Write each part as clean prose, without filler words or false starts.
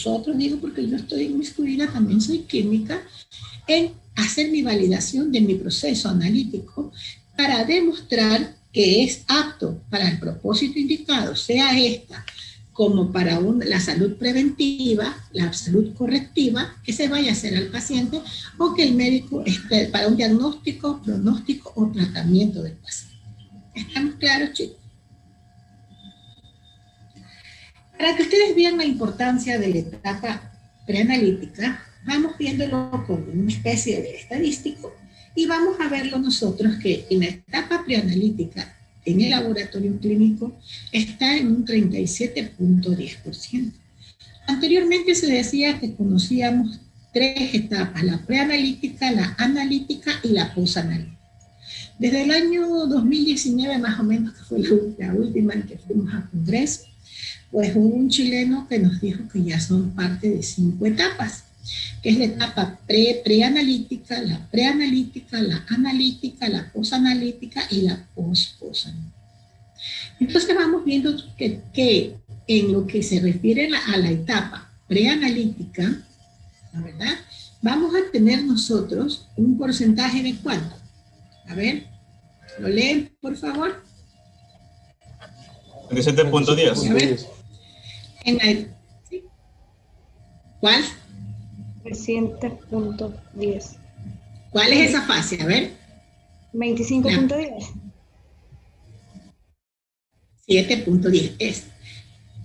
nosotros, digo porque yo estoy inmiscuida, también soy química, en hacer mi validación de mi proceso analítico para demostrar que es apto para el propósito indicado, sea esta como para la salud preventiva, la salud correctiva, que se vaya a hacer al paciente, o que el médico esté para un diagnóstico, pronóstico o tratamiento del paciente. ¿Estamos claros, chicos? Para que ustedes vean la importancia de la etapa preanalítica, vamos viéndolo como una especie de estadístico y vamos a verlo nosotros que en la etapa preanalítica en el laboratorio clínico está en un 37.10%. Anteriormente se decía que conocíamos 3 etapas, la preanalítica, la analítica y la posanalítica. Desde el año 2019 más o menos, que fue la última en que fuimos a congreso, pues hubo un chileno que nos dijo que ya son parte de 5 etapas, que es la etapa preanalítica, la analítica, la posanalítica y la posanalítica. Entonces vamos viendo que en lo que se refiere a la etapa preanalítica, ¿la verdad? Vamos a tener nosotros un porcentaje de ¿cuánto? A ver, ¿lo leen, por favor? 27.10. ¿Sí? ¿Cuál? 27.10. ¿Cuál es esa fase? A ver. 25.10. 7.10 es.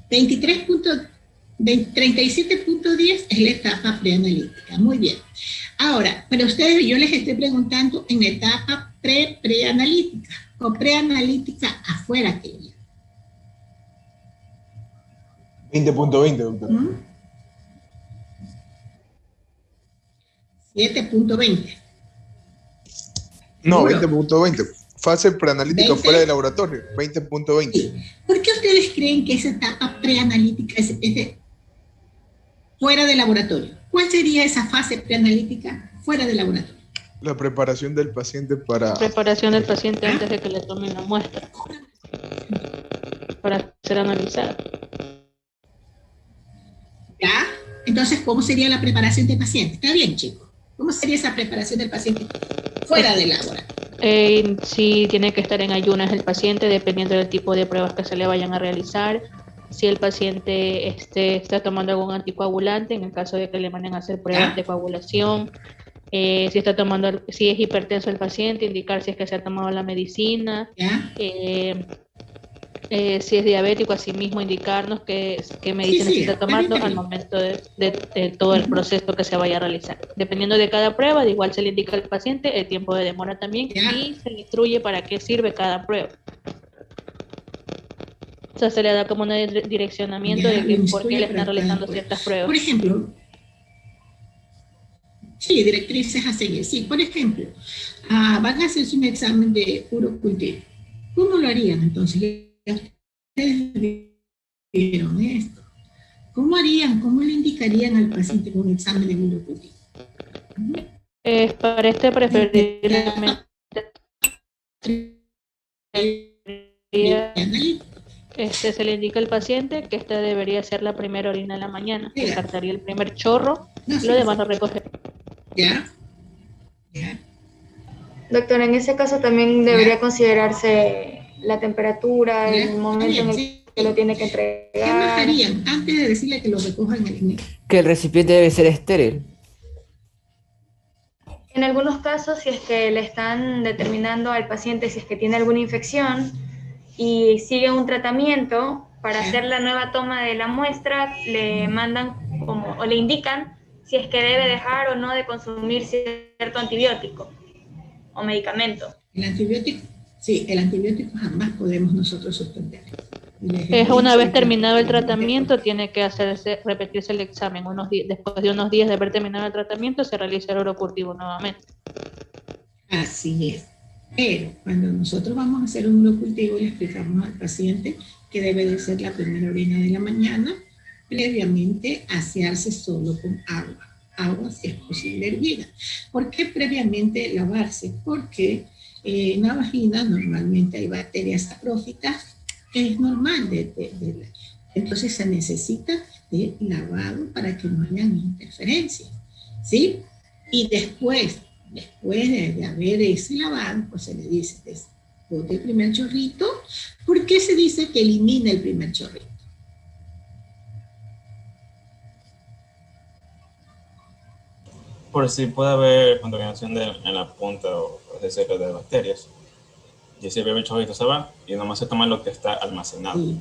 37.10 es la etapa preanalítica. Muy bien. Ahora, para ustedes yo les estoy preguntando en etapa preanalítica o preanalítica afuera que ella. 20.20, doctor. 7.20. No, 20.20. Fase preanalítica 20. fuera del laboratorio, 20.20. Sí. ¿Por qué ustedes creen que esa etapa preanalítica es fuera del laboratorio? ¿Cuál sería esa fase preanalítica fuera del laboratorio? La preparación del paciente para... Preparación del paciente antes de que le tomen la muestra para ser analizada. ¿Ya? Entonces, ¿cómo sería la preparación del paciente? ¿Está bien, chicos? ¿Cómo sería esa preparación del paciente fuera del laboratorio? Sí, tiene que estar en ayunas el paciente, dependiendo del tipo de pruebas que se le vayan a realizar. Si el paciente está tomando algún anticoagulante, en el caso de que le manden a hacer pruebas de coagulación. Si es hipertenso el paciente, indicar si es que se ha tomado la medicina. Si es diabético, asimismo indicarnos qué medicina se está tomando al momento de todo el proceso que se vaya a realizar. Dependiendo de cada prueba, de igual se le indica al paciente el tiempo de demora también y se le instruye para qué sirve cada prueba. O sea, se le da como un direccionamiento de por qué le están realizando ciertas pruebas. Por ejemplo, sí, directrices a seguir. Sí, por ejemplo, van a hacerse un examen de urocultivo. ¿Cómo lo harían entonces? Ustedes vieron esto. ¿Cómo harían, cómo le indicarían al paciente con un examen de urocultivo? Para preferiblemente se le indica al paciente que esta debería ser la primera orina en la mañana. Descartaría el primer chorro, lo demás lo recoge. ¿Ya? Doctor, en ese caso también debería considerarse la temperatura, el momento en el que lo tiene que entregar. ¿Qué más harían antes de decirle que lo recojan en el INE? Que el recipiente debe ser estéril. En algunos casos, si es que le están determinando al paciente si es que tiene alguna infección y sigue un tratamiento, para hacer la nueva toma de la muestra, le mandan o le indican si es que debe dejar o no de consumir cierto antibiótico o medicamento. El antibiótico, sí, el antibiótico jamás podemos nosotros suspender. Una vez terminado el tratamiento, tiene que repetirse el examen. Después de unos días de haber terminado el tratamiento, se realiza el urocultivo nuevamente. Así es. Pero cuando nosotros vamos a hacer un urocultivo, le explicamos al paciente que debe de ser la primera orina de la mañana, previamente asearse solo con agua si es posible hervida. ¿Por qué previamente lavarse? Porque en la vagina normalmente hay bacterias saprófitas, que es normal Entonces se necesita de lavado para que no haya interferencia, ¿sí? Y después de haber ese lavado, pues se le dice, bote el primer chorrito. ¿Por qué se dice que elimina el primer chorrito? Por si puede haber contaminación en la punta o de bacterias. Y ese primer chorrito se va y nomás se toma lo que está almacenado. Sí,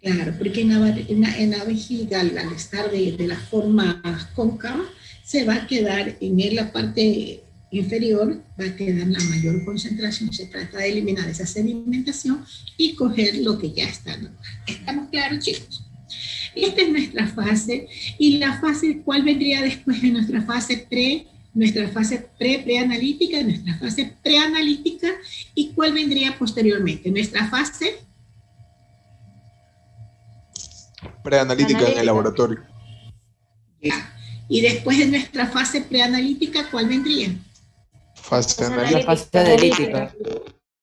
claro, porque en la vejiga, al estar de la forma cóncava, se va a quedar en la parte inferior, va a quedar la mayor concentración. Se trata de eliminar esa sedimentación y coger lo que ya está normal. ¿Estamos claros, chicos? Esta es nuestra fase. ¿Y la fase cuál vendría después de nuestra fase pre? Nuestra fase preanalítica, nuestra fase preanalítica. ¿Y cuál vendría posteriormente? Nuestra fase preanalítica en el laboratorio. Ya. Y después de nuestra fase preanalítica, ¿cuál vendría? Fase La analítica. fase analítica.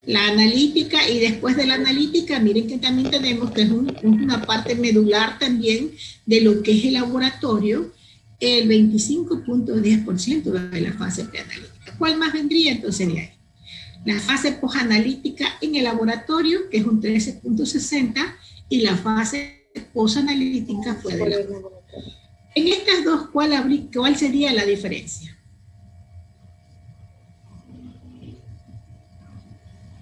La analítica, y después de la analítica, miren que también tenemos que es una parte medular también de lo que es el laboratorio, el 25.10% de la fase preanalítica. ¿Cuál más vendría entonces de ahí? La fase posanalítica en el laboratorio, que es un 13.60%, y la fase posanalítica fue de laboratorio. En estas dos, ¿cuál sería la diferencia?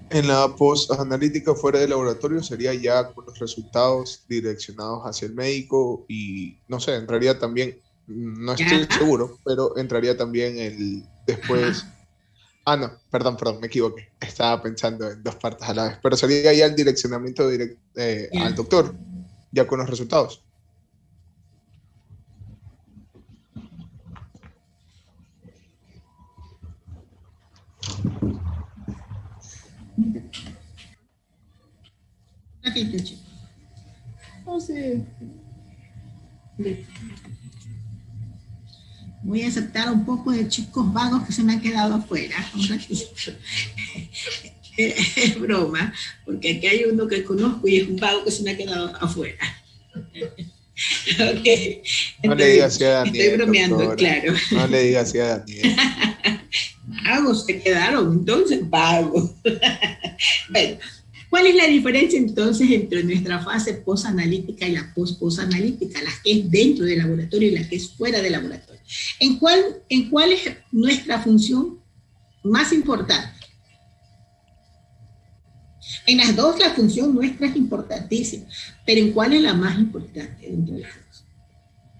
En la post-analítica fuera del laboratorio sería ya con los resultados direccionados hacia el médico y, no sé, entraría también, no estoy seguro, pero entraría también el después... Ah, no, perdón, me equivoqué. Estaba pensando en dos partes a la vez, pero sería ya el direccionamiento al doctor, ya con los resultados. Voy a aceptar un poco de chicos vagos que se me han quedado afuera. Un ratito. Es broma, porque aquí hay uno que conozco y es un vago que se me ha quedado afuera. Okay. No le digas así a Daniel. Estoy bromeando, doctora. claro. No le digas así a Daniel. Vagos se quedaron, entonces vagos. Bueno, ¿cuál es la diferencia entonces entre nuestra fase posanalítica y la posanalítica? La que es dentro del laboratorio y la que es fuera del laboratorio. ¿En cuál es nuestra función más importante? En las dos la función nuestra es importantísima, pero ¿en cuál es la más importante dentro de las dos?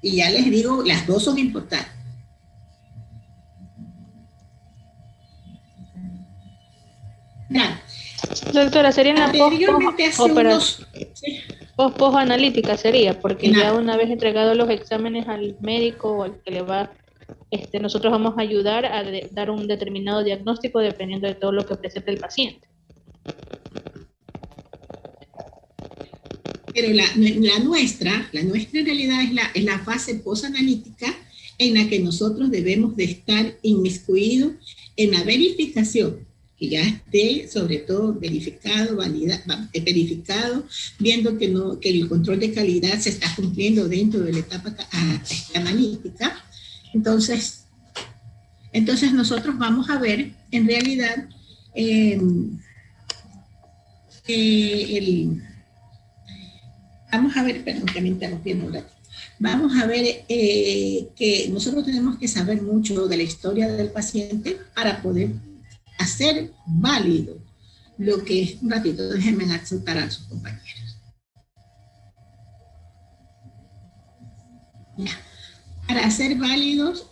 Y ya les digo, las dos son importantes. Ya. Doctora, sería en la Anteriormente hace unos... posanalítica sería, porque Nada. ya una vez entregados los exámenes al médico o al que le va, nosotros vamos a ayudar a dar un determinado diagnóstico dependiendo de todo lo que presente el paciente. Pero la nuestra en realidad es la fase posanalítica en la que nosotros debemos de estar inmiscuidos en la verificación, que ya esté sobre todo verificado, viendo que el control de calidad se está cumpliendo dentro de la etapa analítica. Entonces nosotros vamos a ver en realidad vamos a ver, perdón, que me interrumpí un ratito. Vamos a ver que nosotros tenemos que saber mucho de la historia del paciente para poder hacer válido lo que es, un ratito, déjenme aceptar a sus compañeros. Ya. Para hacer válidos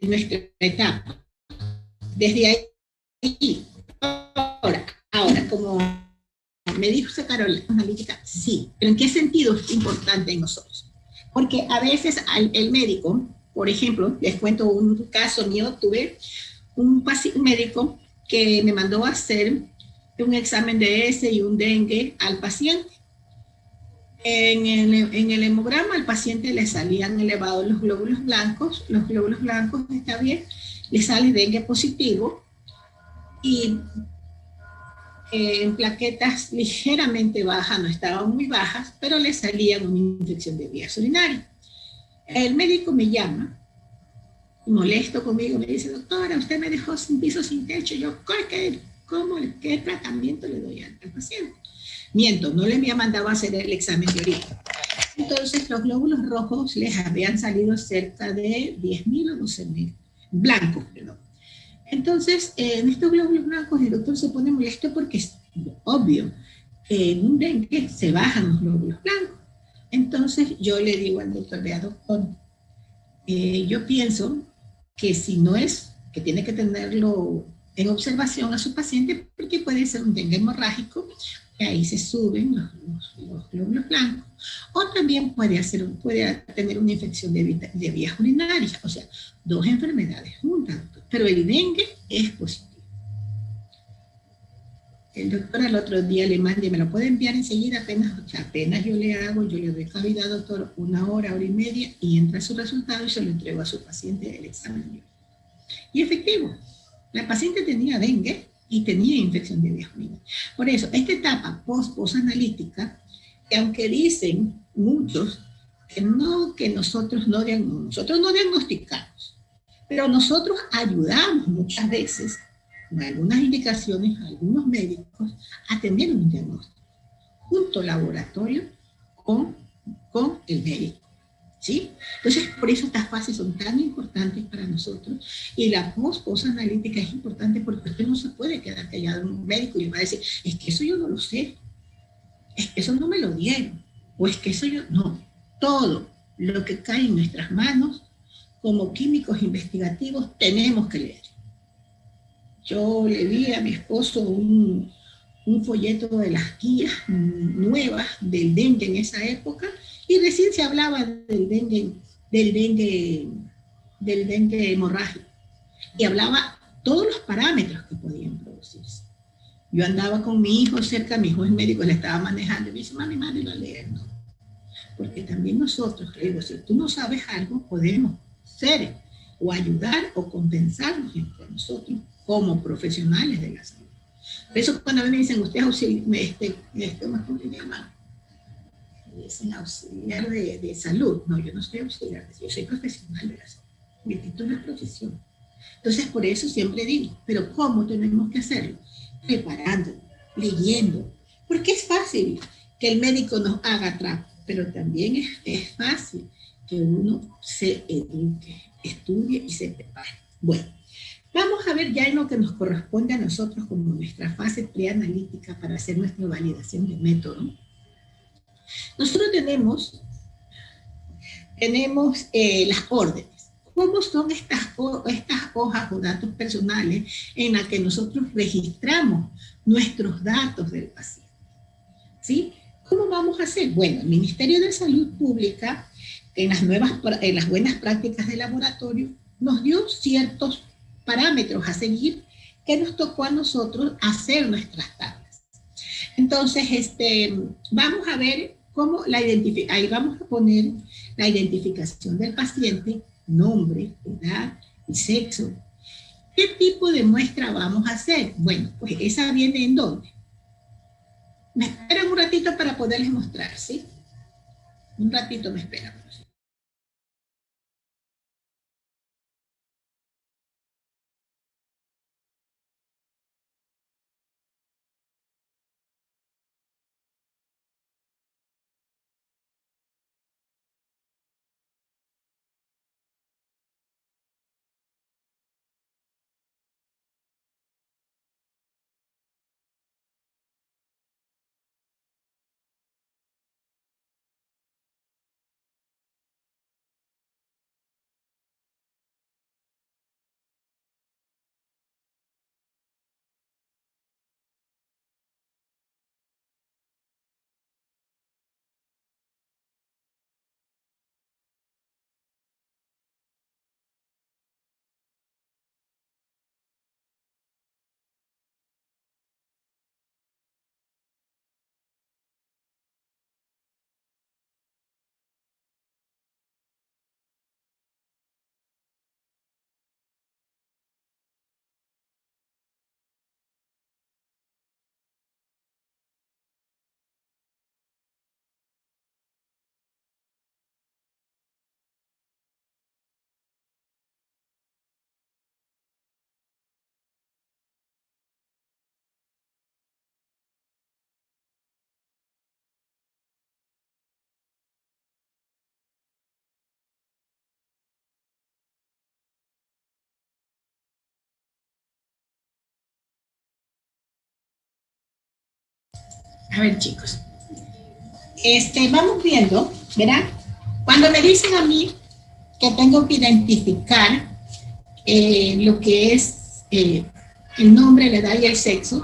nuestra etapa. Desde ahí, ahora como me dijo Carolina, analítica, sí, pero ¿en qué sentido es importante en nosotros? Porque a veces el médico, por ejemplo, les cuento un caso mío, tuve un médico que me mandó a hacer un examen de S y un dengue al paciente. En el hemograma al paciente le salían elevados los glóbulos blancos está bien, le sale dengue positivo y en plaquetas ligeramente bajas, no estaban muy bajas, pero le salían una infección de vías urinarias. El médico me llama, molesto conmigo, me dice, doctora, usted me dejó sin piso, sin techo. Yo, ¿qué tratamiento le doy al paciente? Miento, no le había mandado a hacer el examen de orina. Entonces, los glóbulos rojos les habían salido cerca de 10.000 o 12.000, blancos, perdón. Entonces, en estos glóbulos blancos, el doctor se pone molesto porque es obvio que en un dengue se bajan los glóbulos blancos. Entonces, yo le digo al doctor, vea, doctor, yo pienso que si no es, que tiene que tenerlo en observación a su paciente, porque puede ser un dengue hemorrágico, que ahí se suben los glóbulos blancos, o también puede tener una infección de vías urinarias, o sea, dos enfermedades juntas, pero el dengue es positivo. El doctor al otro día le manda y me lo puede enviar enseguida, apenas yo le doy cavidad, doctor, 1 hora, hora y media, y entra su resultado y se lo entrego a su paciente el examen. Y efectivo, la paciente tenía dengue y tenía infección de vías urinarias. Por eso, esta etapa posanalítica, que aunque dicen muchos que nosotros no diagnosticamos, pero nosotros ayudamos muchas veces, con algunas indicaciones, a algunos médicos, a tener un diagnóstico, junto al laboratorio con el médico. ¿Sí? Entonces, por eso estas fases son tan importantes para nosotros, y la posanalítica es importante porque usted no se puede quedar callado en un médico y le va a decir, es que eso yo no lo sé, es que eso no me lo dieron, o es que eso yo, no, todo lo que cae en nuestras manos, como químicos investigativos, tenemos que leer. Yo le di a mi esposo un folleto de las guías nuevas del dengue en esa época, y recién se hablaba del dengue hemorrágico, y hablaba todos los parámetros que podían producirse. Yo andaba con mi hijo cerca, mi hijo es médico, le estaba manejando, y me dice, mami, a leer, no. Porque también nosotros, le digo, si tú no sabes algo, podemos ser, o ayudar, o compensarnos entre nosotros, como profesionales de la salud. Por eso cuando me dicen, usted es auxiliar, ¿cómo se llama? Dicen auxiliar de salud. No, yo no soy auxiliar, yo soy profesional de la salud. Mi título es profesión. Entonces, por eso siempre digo, pero ¿cómo tenemos que hacerlo? Preparando, leyendo. Porque es fácil que el médico nos haga trapo, pero también es fácil que uno se eduque, estudie y se prepare. Bueno, vamos a ver ya en lo que nos corresponde a nosotros como nuestra fase preanalítica para hacer nuestra validación de método. Nosotros tenemos las órdenes. ¿Cómo son estas hojas o datos personales en las que nosotros registramos nuestros datos del paciente? ¿Sí? ¿Cómo vamos a hacer? Bueno, el Ministerio de Salud Pública, en las buenas prácticas de laboratorio, nos dio ciertos parámetros a seguir que nos tocó a nosotros hacer nuestras tablas. Entonces, vamos a ver cómo ahí vamos a poner la identificación del paciente, nombre, edad y sexo. ¿Qué tipo de muestra vamos a hacer? Bueno, pues esa viene en dónde. Me esperan un ratito para poderles mostrar, ¿sí? Un ratito me esperan. A ver, chicos. Vamos viendo, ¿verdad? Cuando me dicen a mí que tengo que identificar lo que es el nombre, la edad y el sexo,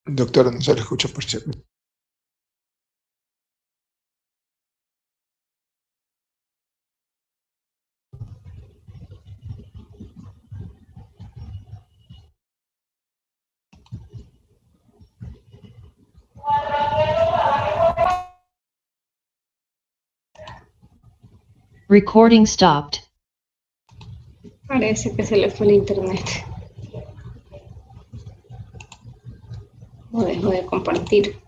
Doctora, no se le escucha por chat. Recording stopped. Parece que se le fue el internet. O dejó de compartir.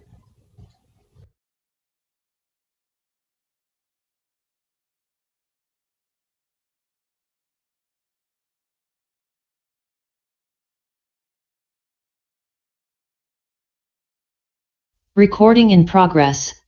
Recording in progress.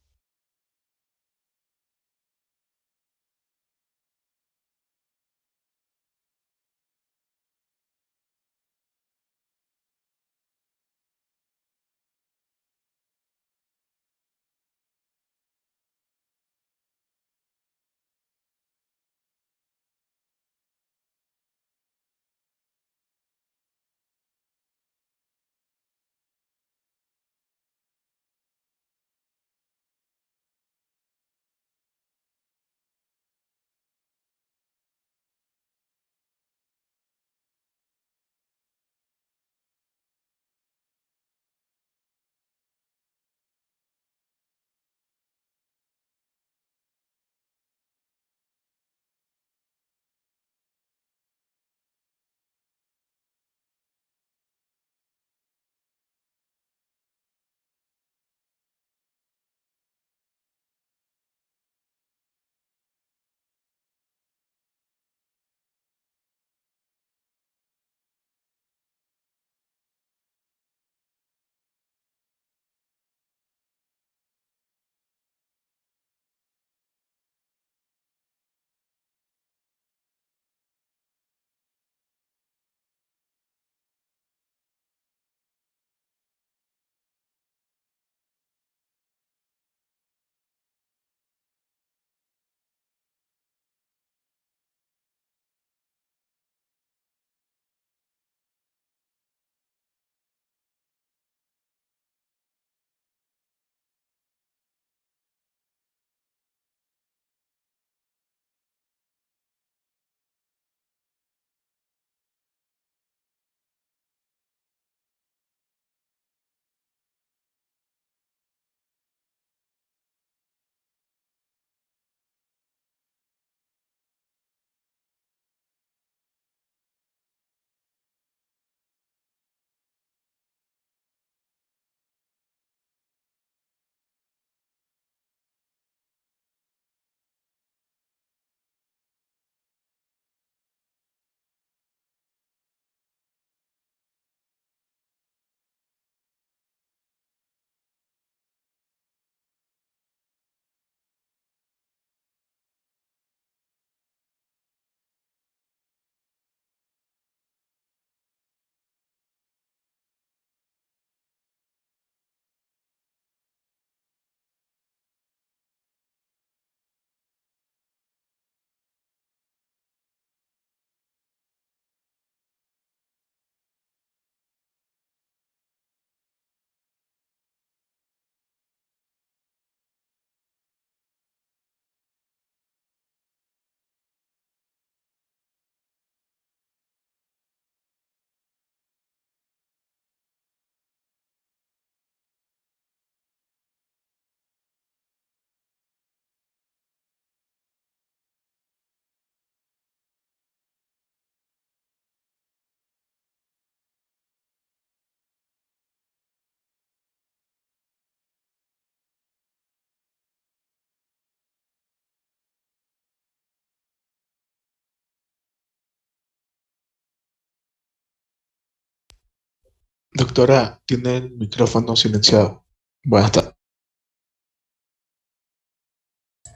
Doctora, tiene el micrófono silenciado. Buenas tardes.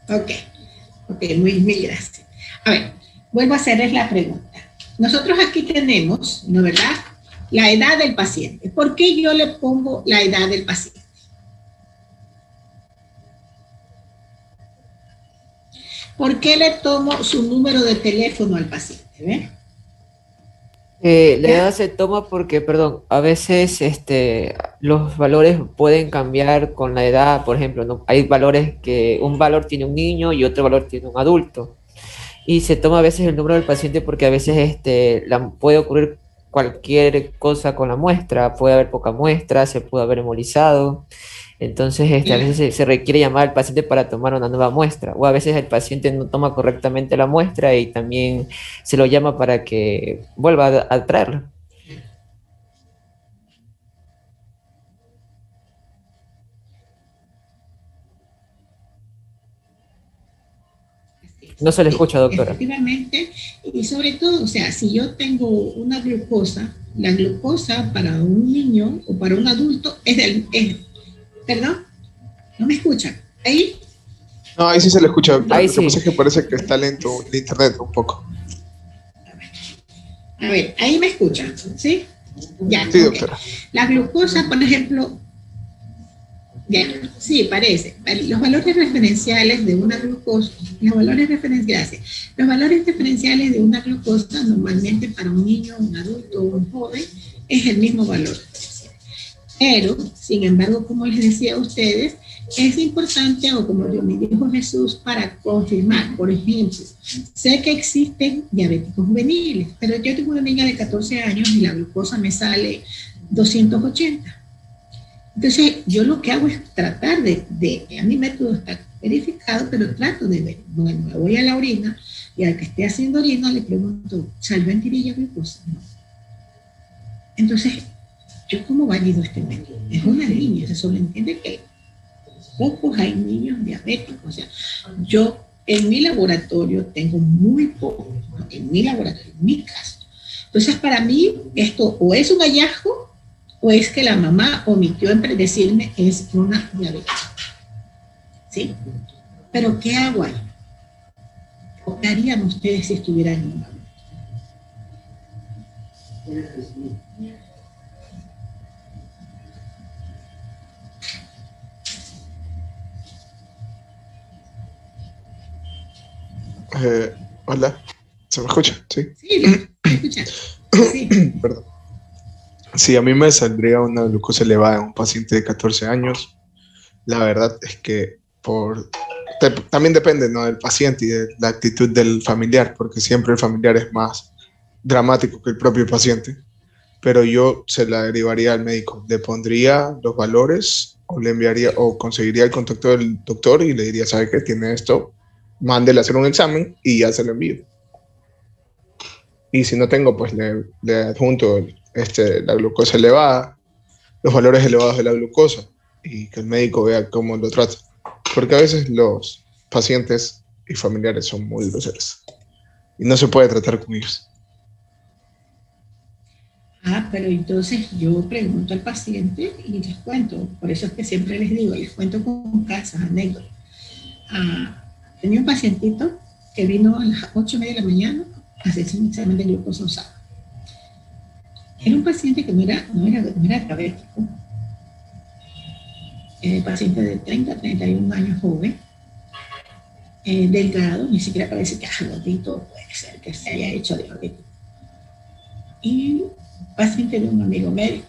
Ok, ok, muy gracias. A ver, vuelvo a hacerles la pregunta. Nosotros aquí tenemos, ¿no verdad?, la edad del paciente. ¿Por qué yo le pongo la edad del paciente? ¿Por qué le tomo su número de teléfono al paciente? ¿Ve? La edad se toma porque, perdón, a veces los valores pueden cambiar con la edad. Por ejemplo, ¿no? Hay valores que un valor tiene un niño y otro valor tiene un adulto. Y se toma a veces el número del paciente porque a veces puede ocurrir cualquier cosa con la muestra. Puede haber poca muestra, se puede haber hemolizado. Entonces, a veces se requiere llamar al paciente para tomar una nueva muestra, o a veces el paciente no toma correctamente la muestra y también se lo llama para que vuelva a traerla. No se le escucha, doctora. Efectivamente, y sobre todo, o sea, si yo tengo una glucosa, la glucosa para un niño o para un adulto perdón, no me escuchan. ¿Ahí? No, ahí sí se le escucha, doctora. Ahí Lo que sí. pasa es que parece que está lento el internet un poco. A ver, ahí me escuchan, ¿sí? Ya, Sí, ok. doctora. La glucosa, por ejemplo, ya, sí, parece. Los valores referenciales de una glucosa, los valores referenciales de una glucosa normalmente para un niño, un adulto o un joven es el mismo valor. Pero, sin embargo, como les decía a ustedes, es importante, o como me dijo Jesús, para confirmar. Por ejemplo, sé que existen diabéticos juveniles, pero yo tengo una niña de 14 años y la glucosa me sale 280. Entonces, yo lo que hago es tratar a mi método está verificado, pero trato de ver. Bueno, me voy a la orina y al que esté haciendo orina le pregunto, ¿salió en tirilla glucosa? No. Entonces, ¿yo cómo valido este método? Es una niña, se sobreentiende que pocos hay niños diabéticos. O sea, yo en mi laboratorio tengo muy pocos, en mi laboratorio, en mi caso. Entonces, para mí, esto o es un hallazgo o es que la mamá omitió en predecirme es una diabetes. ¿Sí? Pero ¿qué hago ahí? ¿O qué harían ustedes si estuvieran en un laboratorio? Hola, ¿se me escucha? Sí. Sí, ¿me escuchan? Sí. Perdón. Si a mí me saldría una glucosa elevada en un paciente de 14 años, la verdad es que también depende, ¿no?, del paciente y de la actitud del familiar, porque siempre el familiar es más dramático que el propio paciente, pero yo se la derivaría al médico, le pondría los valores o le enviaría o conseguiría el contacto del doctor y le diría, ¿sabe qué? Tiene esto, mándele a hacer un examen y ya se lo envío. Y si no tengo, pues le adjunto la glucosa elevada, los valores elevados de la glucosa y que el médico vea cómo lo trata. Porque a veces los pacientes y familiares son muy groseros y no se puede tratar con ellos. Pero entonces yo pregunto al paciente y les cuento, por eso es que siempre les digo, les cuento con casos, anécdotas. Tenía un pacientito que vino a las 8:30 de la mañana a hacerse un examen de glucosa usada. Era un paciente que no era diabético, paciente de 30 a 31 años, joven, delgado, ni siquiera parece que gordito, puede ser que se haya hecho diabético. Y paciente de un amigo médico,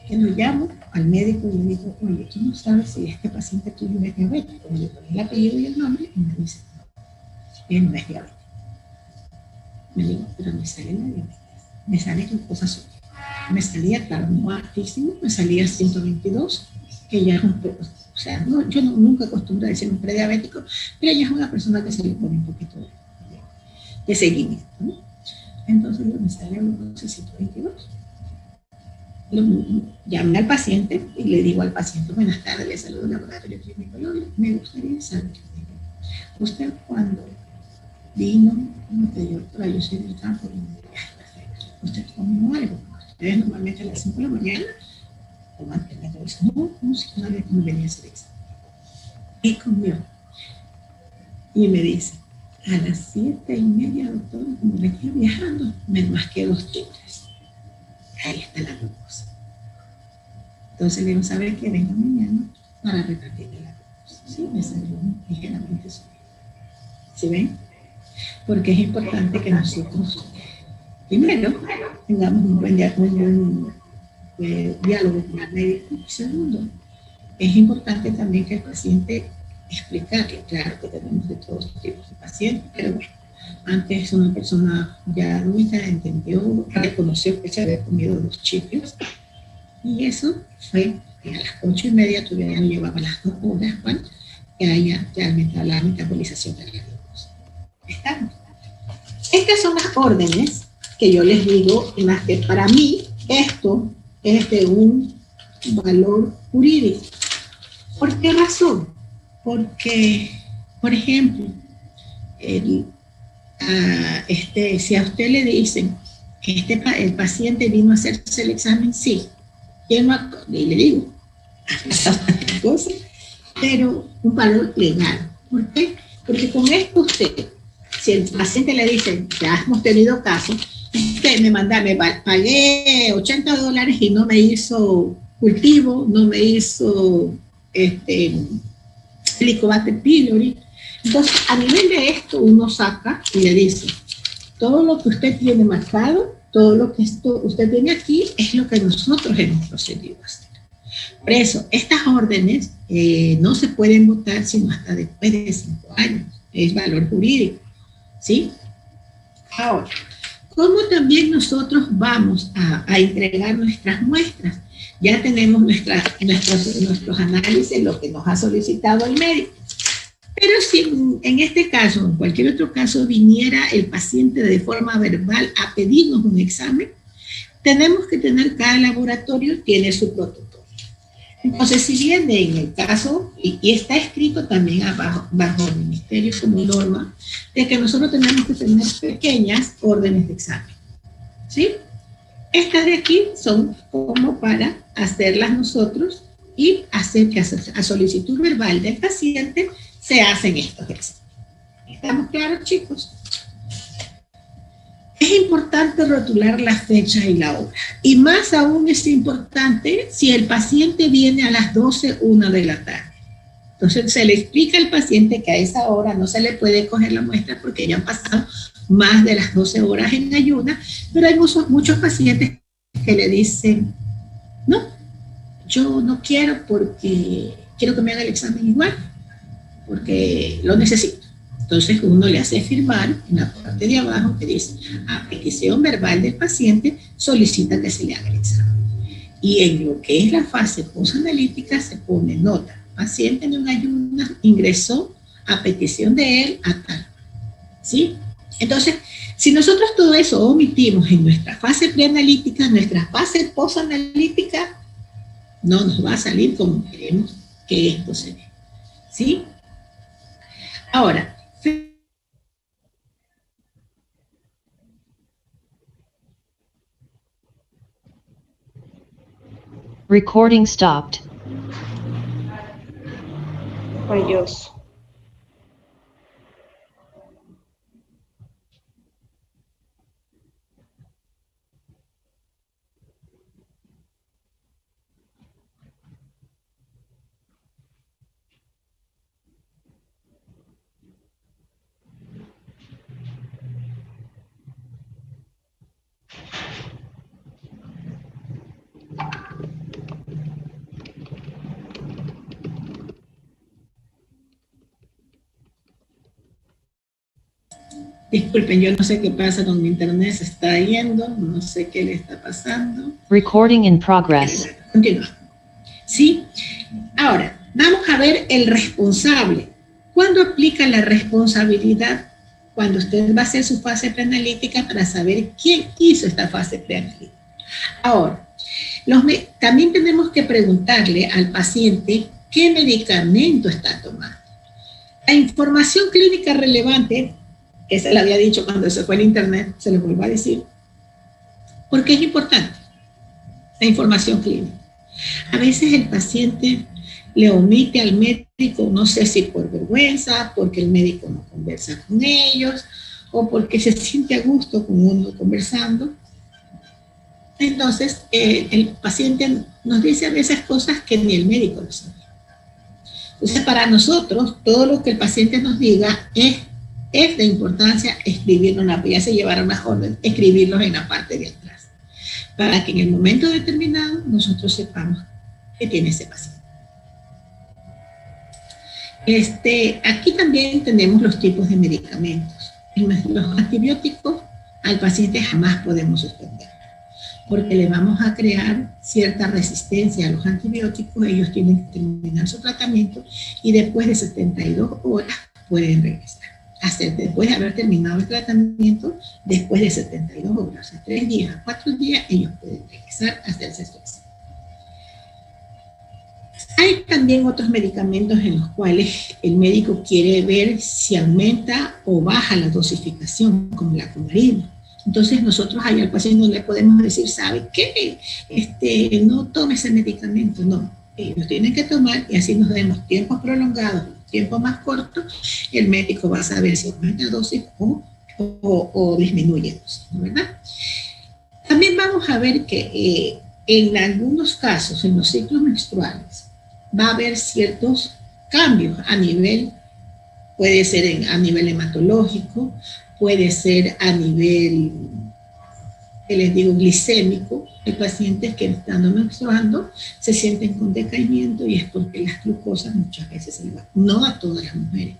que lo llamo al médico y le digo, oye, tú no sabes si este paciente tuyo es diabético. Le doy el apellido y el nombre y me dice, no, él no es diabético. Me digo, pero me sale la diabetes, me sale glucosa azul. Me salía, claro, no altísimo, me salía 122, que ya es un poco, o sea, yo nunca acostumbro a decir un prediabético, pero ella es una persona que se le pone un poquito de seguimiento, ¿no? Entonces me sale glucosa 122. Llamé al paciente y le digo al paciente, buenas tardes, le saludo al laboratorio clínico, me gustaría saber, usted cuando vino, como te digo, doctora, yo soy del campo, y me dijo, perfecto, usted tomó algo. Ustedes normalmente a las 5 de la mañana tomate la bolsa. No, no, si una vez me venía a hacer examen. Y comió. Y me dice, a las 7:30, doctor, como venía viajando, me masqué 2 timbres. Ahí está la glucosa. Entonces le digo, ¿sabe qué? Venga mañana para repartirle la glucosa. Sí, me salió ligeramente subido. ¿Sí ven? Porque es importante que nosotros, primero, tengamos un buen diálogo con el médico. Y segundo, es importante también que el paciente explicarle, claro que tenemos de todos tipos de pacientes, pero bueno, antes una persona ya adulta entendió, reconoció que se había comido 2 chipios, y eso fue que a las 8:30 todavía no llevaba las 2 horas, ¿vale? Que haya ya la metabolización de la glucosa. ¿Estamos? Estas son las órdenes que yo les digo, en las que para mí esto es de un valor jurídico. ¿Por qué razón? Porque, por ejemplo, si a usted le dicen que el paciente vino a hacerse el examen, sí, y le digo, cosas, pero un valor legal. ¿Por qué? Porque con esto usted, si el paciente le dice, ya hemos tenido casos, usted me pagué $80 y no me hizo cultivo, no me hizo Helicobacter pylori. Entonces, a nivel de esto, uno saca y le dice, todo lo que usted tiene marcado, todo lo que usted tiene aquí, es lo que nosotros hemos procedido a hacer. Por eso, estas órdenes no se pueden votar sino hasta después de 5 años. Es valor jurídico, ¿sí? Ahora, ¿cómo también nosotros vamos a entregar nuestras muestras? Ya tenemos nuestros análisis, lo que nos ha solicitado el médico. Pero si en este caso, en cualquier otro caso, viniera el paciente de forma verbal a pedirnos un examen, tenemos que tener, cada laboratorio tiene su protocolo. Entonces, si viene en el caso, y está escrito también bajo el ministerio como norma, de que nosotros tenemos que tener pequeñas órdenes de examen, ¿sí? Estas de aquí son como para hacerlas nosotros y hacer que a solicitud verbal del paciente se hacen estos exámenes. ¿Estamos claros, chicos? Es importante rotular la fecha y la hora. Y más aún es importante si el paciente viene a las 12:01 de la tarde. Entonces se le explica al paciente que a esa hora no se le puede coger la muestra porque ya han pasado más de las 12 horas en ayuna, pero hay muchos pacientes que le dicen, no, yo no quiero porque quiero que me haga el examen igual, porque lo necesito. Entonces uno le hace firmar en la parte de abajo que dice, a petición verbal del paciente, solicita que se le haga el examen. Y en lo que es la fase posanalítica se pone nota, paciente en un ayuno ingresó a petición de él a tal, ¿sí? Entonces, si nosotros todo eso omitimos en nuestra fase preanalítica, en nuestra fase posanalítica, no nos va a salir como queremos que esto se dé, ¿sí? Ahora, Recording stopped. Ay, Dios. disculpen, yo no sé qué pasa con mi internet, se está yendo, no sé qué le está pasando. Recording in progress. Continúa. ¿Sí? Ahora, vamos a ver el responsable. ¿Cuándo aplica la responsabilidad? Cuando usted va a hacer su fase preanalítica para saber quién hizo esta fase preanalítica. Ahora, también tenemos que preguntarle al paciente qué medicamento está tomando. La información clínica relevante, que se le había dicho cuando se fue el internet, se lo vuelvo a decir, porque es importante la información clínica. A veces el paciente le omite al médico, no sé si por vergüenza, porque el médico no conversa con ellos, o porque se siente a gusto con uno conversando. Entonces, el paciente nos dice a veces cosas que ni el médico lo sabe. Entonces, para nosotros, todo lo que el paciente nos diga es de importancia escribirlo, ya se llevaron las órdenes, escribirlos en la parte de atrás, para que en el momento determinado nosotros sepamos qué tiene ese paciente. Aquí también tenemos los tipos de medicamentos. Los antibióticos al paciente jamás podemos suspender, porque le vamos a crear cierta resistencia a los antibióticos. Ellos tienen que terminar su tratamiento y después de 72 horas pueden regresar. Después de haber terminado el tratamiento, después de 72 horas, a 3 días, a 4 días, ellos pueden regresar a hacerse su examen. Hay también otros medicamentos en los cuales el médico quiere ver si aumenta o baja la dosificación, como la cumarina. Entonces nosotros ahí al paciente no le podemos decir, ¿sabe qué? No tome ese medicamento, no. Ellos tienen que tomar, y así nos den los tiempos prolongados, los tiempos más cortos, el médico va a saber si aumenta la dosis o disminuye dosis, ¿no? ¿Verdad? También vamos a ver que en algunos casos, en los ciclos menstruales, va a haber ciertos cambios a nivel, puede ser a nivel hematológico, puede ser a nivel, que les digo, glicémico. Hay pacientes que estando menstruando se sienten con decaimiento y es porque las glucosas muchas veces se elevan. No a todas las mujeres,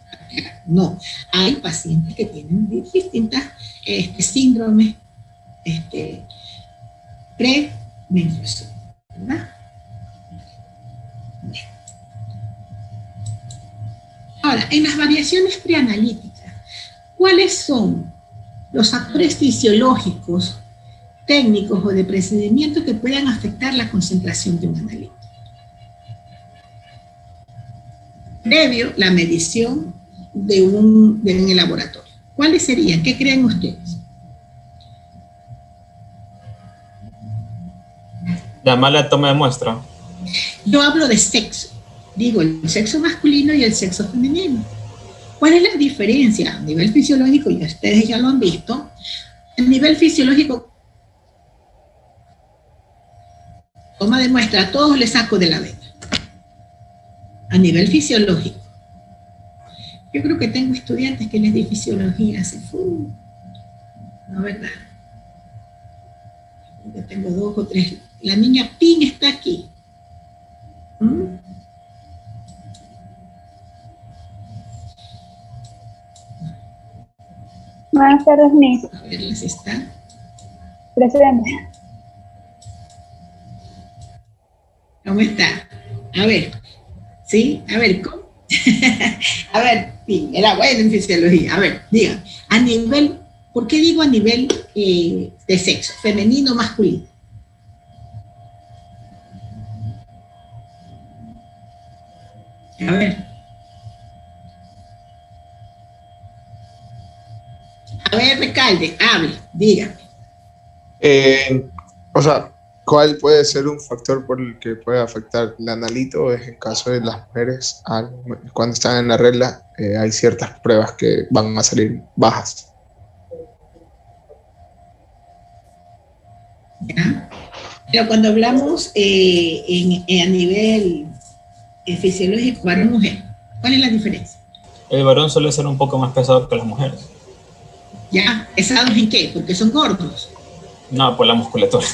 no. Hay pacientes que tienen distintas síndromes premenstruación, ¿verdad? Ahora, en las variaciones preanalíticas, ¿cuáles son los factores fisiológicos, técnicos o de procedimiento que puedan afectar la concentración de un analítico? Previo la medición en el laboratorio. ¿Cuáles serían? ¿Qué creen ustedes? La mala toma de muestra. Yo hablo de sexo. Digo, el sexo masculino y el sexo femenino. ¿Cuál es la diferencia a nivel fisiológico? Y ustedes ya lo han visto. A nivel fisiológico, toma de muestra, a todos les saco de la vena. A nivel fisiológico. Yo creo que tengo estudiantes que les di fisiología hace no, ¿verdad? Yo tengo 2 o 3. La niña Pin está aquí. Buenas tardes, Miss. A ver, ¿les está? Presidente. ¿Cómo está? A ver, ¿sí? A ver, ¿cómo? A ver, sí, era bueno en fisiología. A ver, digan, a nivel, ¿por qué digo a nivel de sexo? Femenino o masculino. A ver. A ver, Recalde, hable, dígame. O sea, ¿cuál puede ser un factor por el que puede afectar el analito? Es en caso de las mujeres, cuando están en la regla, hay ciertas pruebas que van a salir bajas. ¿Ya? Pero cuando hablamos a nivel fisiológico, varón-mujer, ¿cuál es la diferencia? El varón suele ser un poco más pesado que las mujeres. ¿Ya? ¿Pesados en qué? Porque son gordos. No, por la musculatura.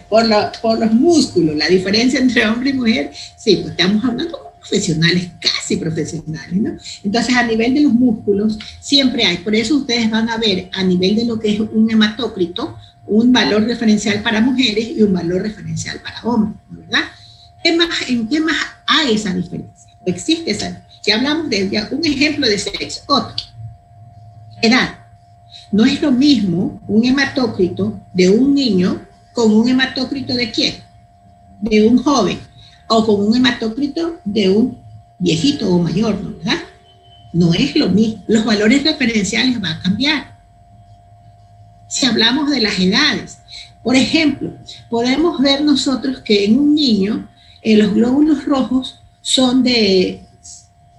Por los músculos. La diferencia entre hombre y mujer, sí, pues estamos hablando con profesionales, casi profesionales, ¿no? Entonces, a nivel de los músculos, siempre hay. Por eso ustedes van a ver, a nivel de lo que es un hematócrito, un valor referencial para mujeres y un valor referencial para hombres, ¿verdad? ¿En qué más hay esa diferencia? ¿Existe esa diferencia? Si hablamos de un ejemplo de sexo, otro. Edad. No es lo mismo un hematócrito de un niño con un hematócrito de quién, de un joven, o con un hematócrito de un viejito o mayor, ¿no? ¿Verdad? No es lo mismo. Los valores referenciales van a cambiar. Si hablamos de las edades, Por ejemplo, podemos ver nosotros que en un niño los glóbulos rojos son de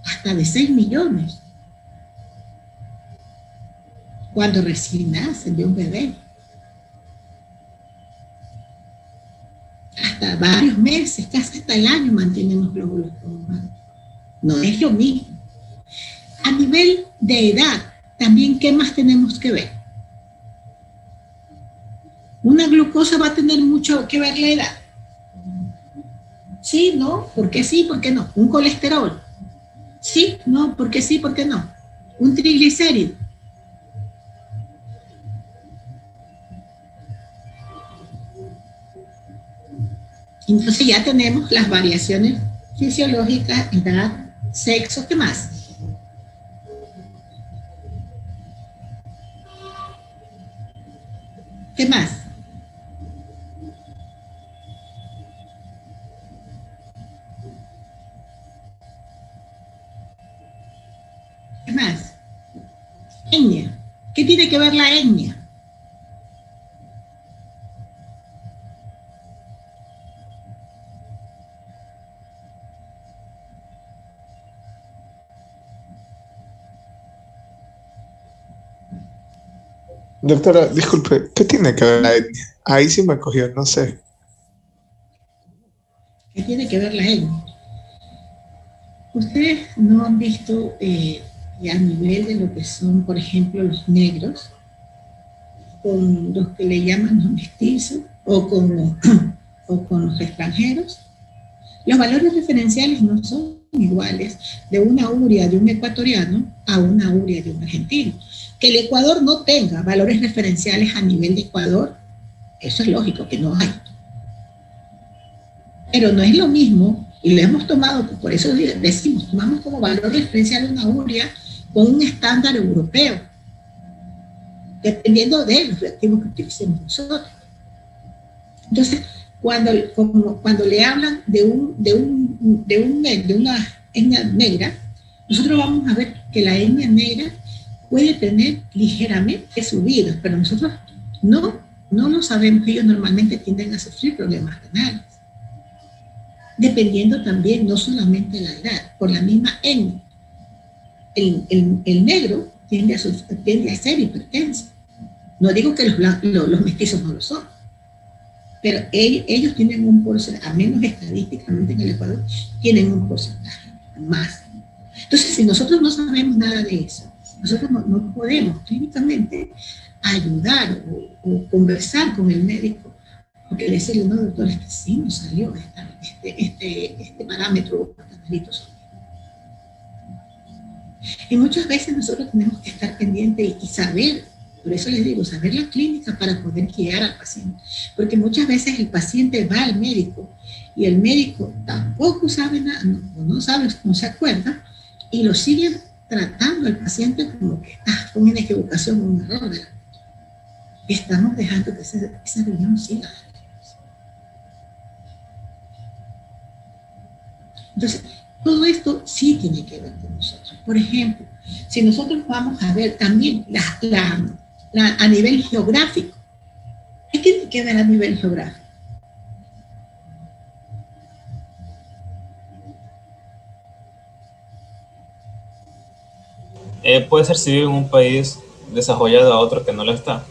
hasta de 6 millones cuando recién nacen de un bebé. Hasta varios meses, casi hasta el año mantienen los glóbulos rojos. No es lo mismo. A nivel de edad, también, ¿qué más tenemos que ver? Una glucosa va a tener mucho que ver la edad. Sí, no, ¿por qué sí, por qué no? Un colesterol. Sí, no, ¿por qué sí, por qué no? Un triglicérido. Entonces ya tenemos las variaciones fisiológicas, edad, sexo, ¿qué más? ¿Qué más? ¿Qué más? Etnia. ¿Qué tiene que ver la etnia? Doctora, disculpe, ¿qué tiene que ver la etnia? Ahí sí me cogió, no sé. ¿Qué tiene que ver la etnia? Ustedes no han visto a nivel de lo que son, por ejemplo, los negros, con los que le llaman los mestizos, o con los extranjeros. Los valores referenciales no son iguales de una urea de un ecuatoriano a una urea de un argentino. Que el Ecuador no tenga valores referenciales a nivel de Ecuador, eso es lógico que no hay. Pero no es lo mismo, y lo hemos tomado, por eso decimos, tomamos como valor referencial una urea con un estándar europeo, dependiendo de los reactivos que utilicemos nosotros. Entonces, cuando le hablan de una etnia negra, nosotros vamos a ver que la etnia negra puede tener ligeramente subidas, pero nosotros no lo sabemos. Ellos normalmente tienden a sufrir problemas renales, dependiendo también no solamente de la edad, por la misma etnia. El negro tiende a ser hipertenso. No digo que los mestizos no lo son, pero ellos tienen un porcentaje, a menos estadísticamente en el Ecuador, tienen un porcentaje más. Entonces, si nosotros no sabemos nada de eso, nosotros no podemos clínicamente ayudar o conversar con el médico, porque decirle, no, doctor, es que sí nos salió este parámetro. Y muchas veces nosotros tenemos que estar pendientes y saber, por eso les digo, saber la clínica para poder guiar al paciente. Porque muchas veces el paciente va al médico y el médico tampoco sabe nada, no sabe, no se acuerda, y lo siguen tratando al paciente como que está con una equivocación o un error. Y estamos dejando que esa reunión siga. Entonces, todo esto sí tiene que ver con nosotros. Por ejemplo, si nosotros vamos a ver también a nivel geográfico, ¿qué tiene que ver a nivel geográfico? Puede ser si vive en un país desarrollado a otro que no lo está.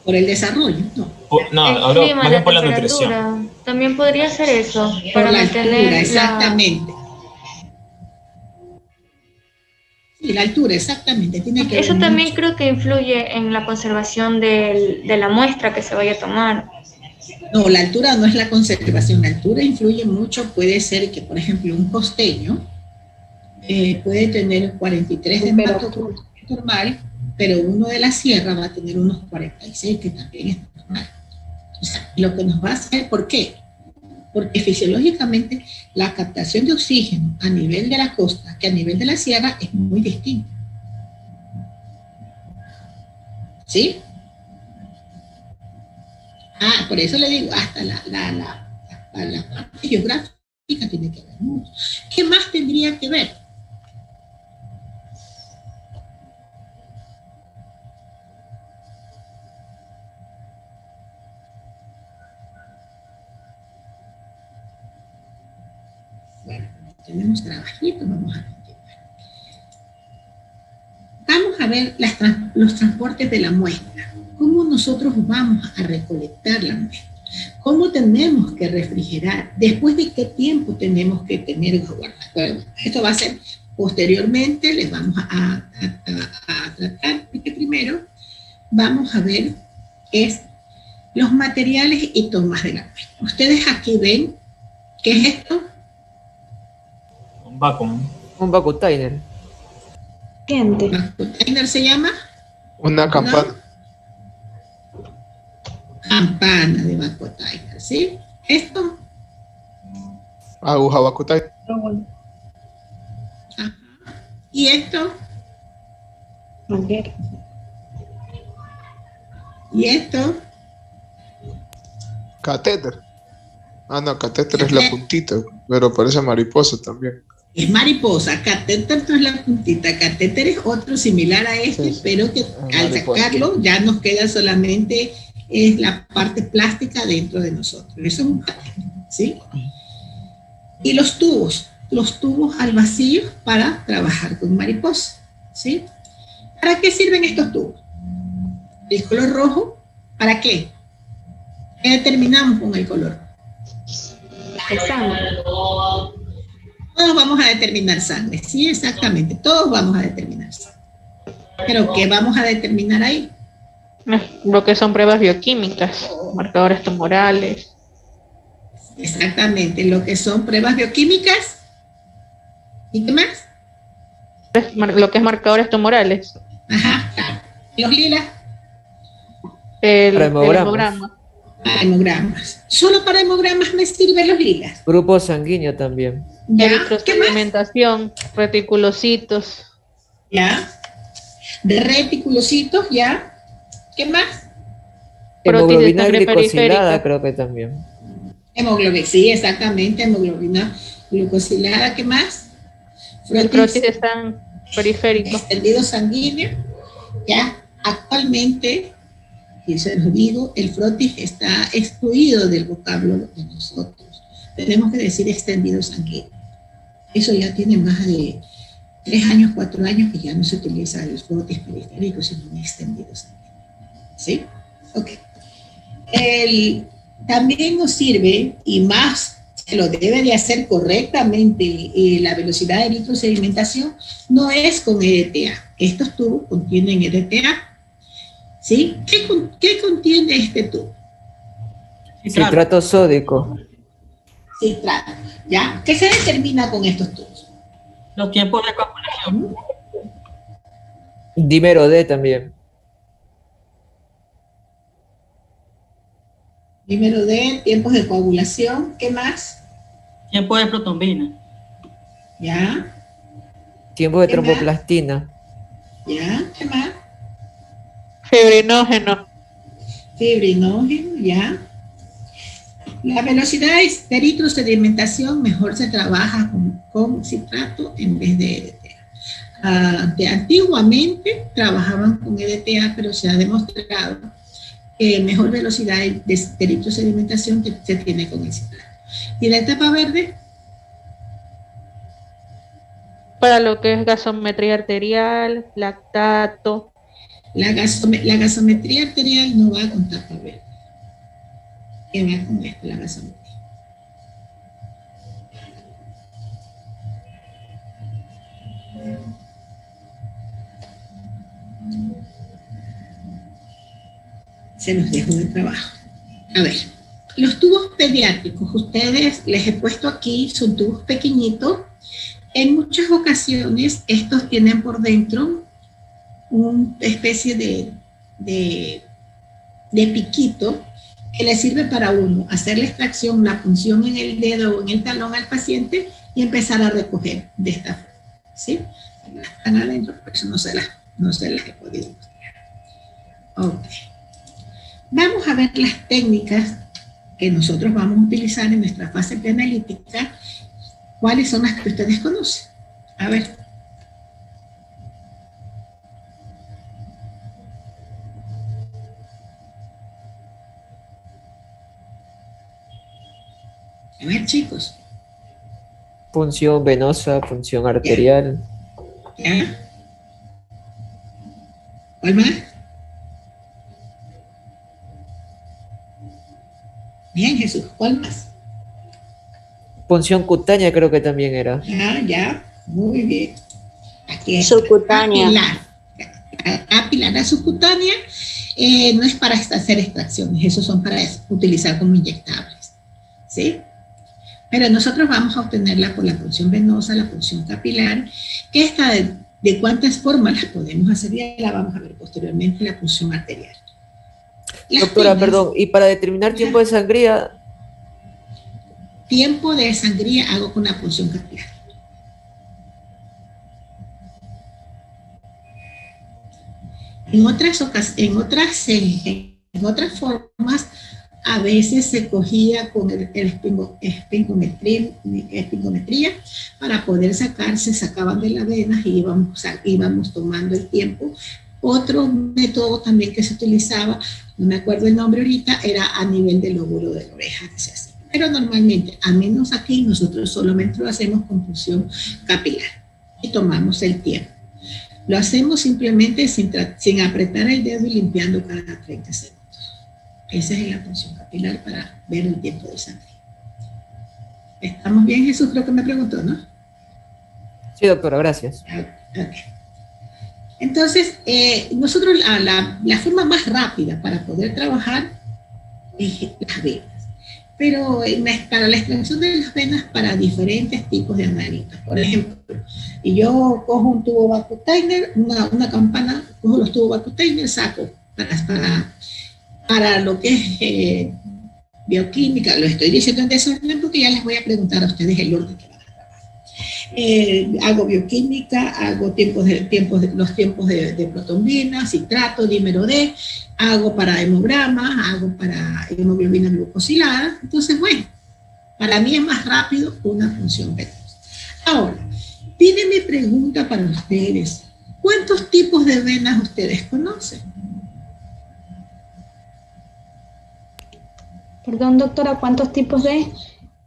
Por el desarrollo, no. No, El hablo clima, más bien la por la temperatura. nutrición. También podría ser eso, Por para la mantener altura, exactamente. Sí, la altura, exactamente. Tiene que Eso ver también mucho. creo que influye en la conservación de la muestra que se vaya a tomar. No, la altura no es la conservación. La altura influye mucho. Puede ser que, por ejemplo, un costeño puede tener 43 de hematocrito normal, pero uno de la sierra va a tener unos 46, que también es normal. O sea, lo que nos va a hacer, ¿por qué? Porque fisiológicamente la captación de oxígeno a nivel de la costa que a nivel de la sierra es muy distinta. ¿Sí? Por eso le digo, hasta la parte geográfica tiene que ver mucho. ¿Qué más tendría que ver? Bueno, tenemos trabajito, vamos a continuar. Vamos a ver los transportes de la muestra. ¿Cómo nosotros vamos a recolectar la muestra? ¿Cómo tenemos que refrigerar? ¿Después de qué tiempo tenemos que tener guardado? Bueno, esto va a ser posteriormente, les vamos a tratar, porque primero vamos a ver los materiales y tomas de la muestra. Ustedes aquí ven, ¿qué es esto? Un vacuum. Un vacuum-tiner. Gente. ¿Container se llama? Una campana. Campana de vacuum-tiner, ¿sí? Esto, Aguja Bakutai. ajá. Y esto, y esto, Catéter. Ah, no, catéter es la puntita, pero parece mariposa también. es mariposa. Catéter no es la puntita, catéter es otro similar a este, Sí, pero que al mariposa. sacarlo ya nos queda solamente es la parte plástica dentro de nosotros. Eso es un catéter, ¿sí? Y los tubos al vacío para trabajar con mariposa, ¿sí? ¿Para qué sirven estos tubos? El color rojo, ¿para qué? ¿Qué determinamos con el color? El sangre. Todos vamos a determinar sangre, sí, exactamente, todos vamos a determinar sangre. Pero ¿qué vamos a determinar ahí? Lo que son pruebas bioquímicas, marcadores tumorales. Exactamente, lo que son pruebas bioquímicas. ¿Y qué más? Lo que es marcadores tumorales. Ajá, claro. Los lilas, El Hemogramas. hemograma. hemogramas. Solo para hemogramas me sirven los lilas. Grupo sanguíneo también. ¿Ya? ¿Qué más? Eritrosedimentación, reticulocitos. ¿Ya? De reticulocitos, ¿ya? ¿Qué más? Prótesis de Hemoglobina sangre glicosilada periférica. creo que también. Hemoglobina, sí, exactamente, hemoglobina glucosilada, ¿qué más? El prótesis de sangre periférico. Extendido sanguíneo, ya actualmente, y se los digo, el frotis está excluido del vocablo de nosotros. Tenemos que decir extendido sanguíneo. Eso ya tiene más de 3 años, 4 años que ya no se utiliza el frotis periférico, sino un extendido sanguíneo. ¿Sí? Ok. También nos sirve, y más se lo debe de hacer correctamente, la velocidad de eritrosedimentación no es con EDTA. Estos tubos contienen EDTA. ¿Sí? ¿Qué contiene este tubo? Citrato sódico. Citrato. ¿Ya? ¿Qué se determina con estos tubos? Los tiempos de coagulación. Dímero D también. Primero de tiempos de coagulación. ¿Qué más? Tiempo de protombina. ¿Ya? Tiempo de ¿Qué más? tromboplastina. ¿Ya? ¿Qué más? Fibrinógeno. Fibrinógeno, ¿ya? La velocidad de eritrosedimentación mejor se trabaja con citrato en vez de EDTA. Antiguamente trabajaban con EDTA, pero se ha demostrado que mejor velocidad de eritrosedimentación que se tiene con el citrato. ¿Y la etapa verde? Para lo que es gasometría arterial, lactato. La gasometría arterial no va a contar para verde. ¿Qué va con esto, la gasometría? Se nos dejó de trabajo. A ver, los tubos pediátricos, ustedes les he puesto aquí, son tubos pequeñitos. En muchas ocasiones estos tienen por dentro una especie de piquito que le sirve para uno hacer la extracción, la punción en el dedo o en el talón al paciente y empezar a recoger de esta forma, ¿sí? Están adentro, por eso no se las he podido mostrar. Ok. Vamos a ver las técnicas que nosotros vamos a utilizar en nuestra fase preanalítica. ¿Cuáles son las que ustedes conocen? A ver. A ver, chicos. Punción venosa, punción arterial. ¿Ya? ¿Cuál más? Bien, Jesús, ¿cuál más? Punción cutánea creo que también era. Ya, muy bien. Aquí es Subcutánea. capilar. La subcutánea no es para hacer extracciones, esos son para utilizar como inyectables, ¿sí? Pero nosotros vamos a obtenerla por la punción venosa, la punción capilar, que esta de cuántas formas las podemos hacer, ya la vamos a ver posteriormente, la punción arterial. Doctora, perdón, y para determinar tiempo de sangría, tiempo de sangría hago con la punción capilar. En otras formas, a veces se cogía con el espingometría para poder sacar, se sacaban de las venas y íbamos tomando el tiempo. Otro método también que se utilizaba, no me acuerdo el nombre ahorita, era a nivel del lóbulo de la oreja, que se hace. Pero normalmente, al menos aquí, nosotros solamente lo hacemos con punción capilar y tomamos el tiempo. Lo hacemos simplemente sin apretar el dedo y limpiando cada 30 segundos. Esa es la punción capilar para ver el tiempo de sangre. ¿Estamos bien, Jesús? Creo que me preguntó, ¿no? Sí, doctora, gracias. Okay. Entonces, nosotros la forma más rápida para poder trabajar es las venas. Pero para la extracción de las venas para diferentes tipos de analitas. Por ejemplo, yo cojo un tubo Barco-Tainer, una campana, cojo los tubos Barco-Tainer, saco para lo que es bioquímica, lo estoy diciendo en desorden porque ya les voy a preguntar a ustedes el orden que van a trabajar. Hago bioquímica, hago los tiempos de protombina, citrato, dímero D, hago para hemograma, hago para hemoglobina glucosilada. Entonces, bueno, para mí es más rápido una función venosa. Ahora, viene mi pregunta para ustedes. ¿Cuántos tipos de venas ustedes conocen? Perdón, doctora, ¿cuántos tipos de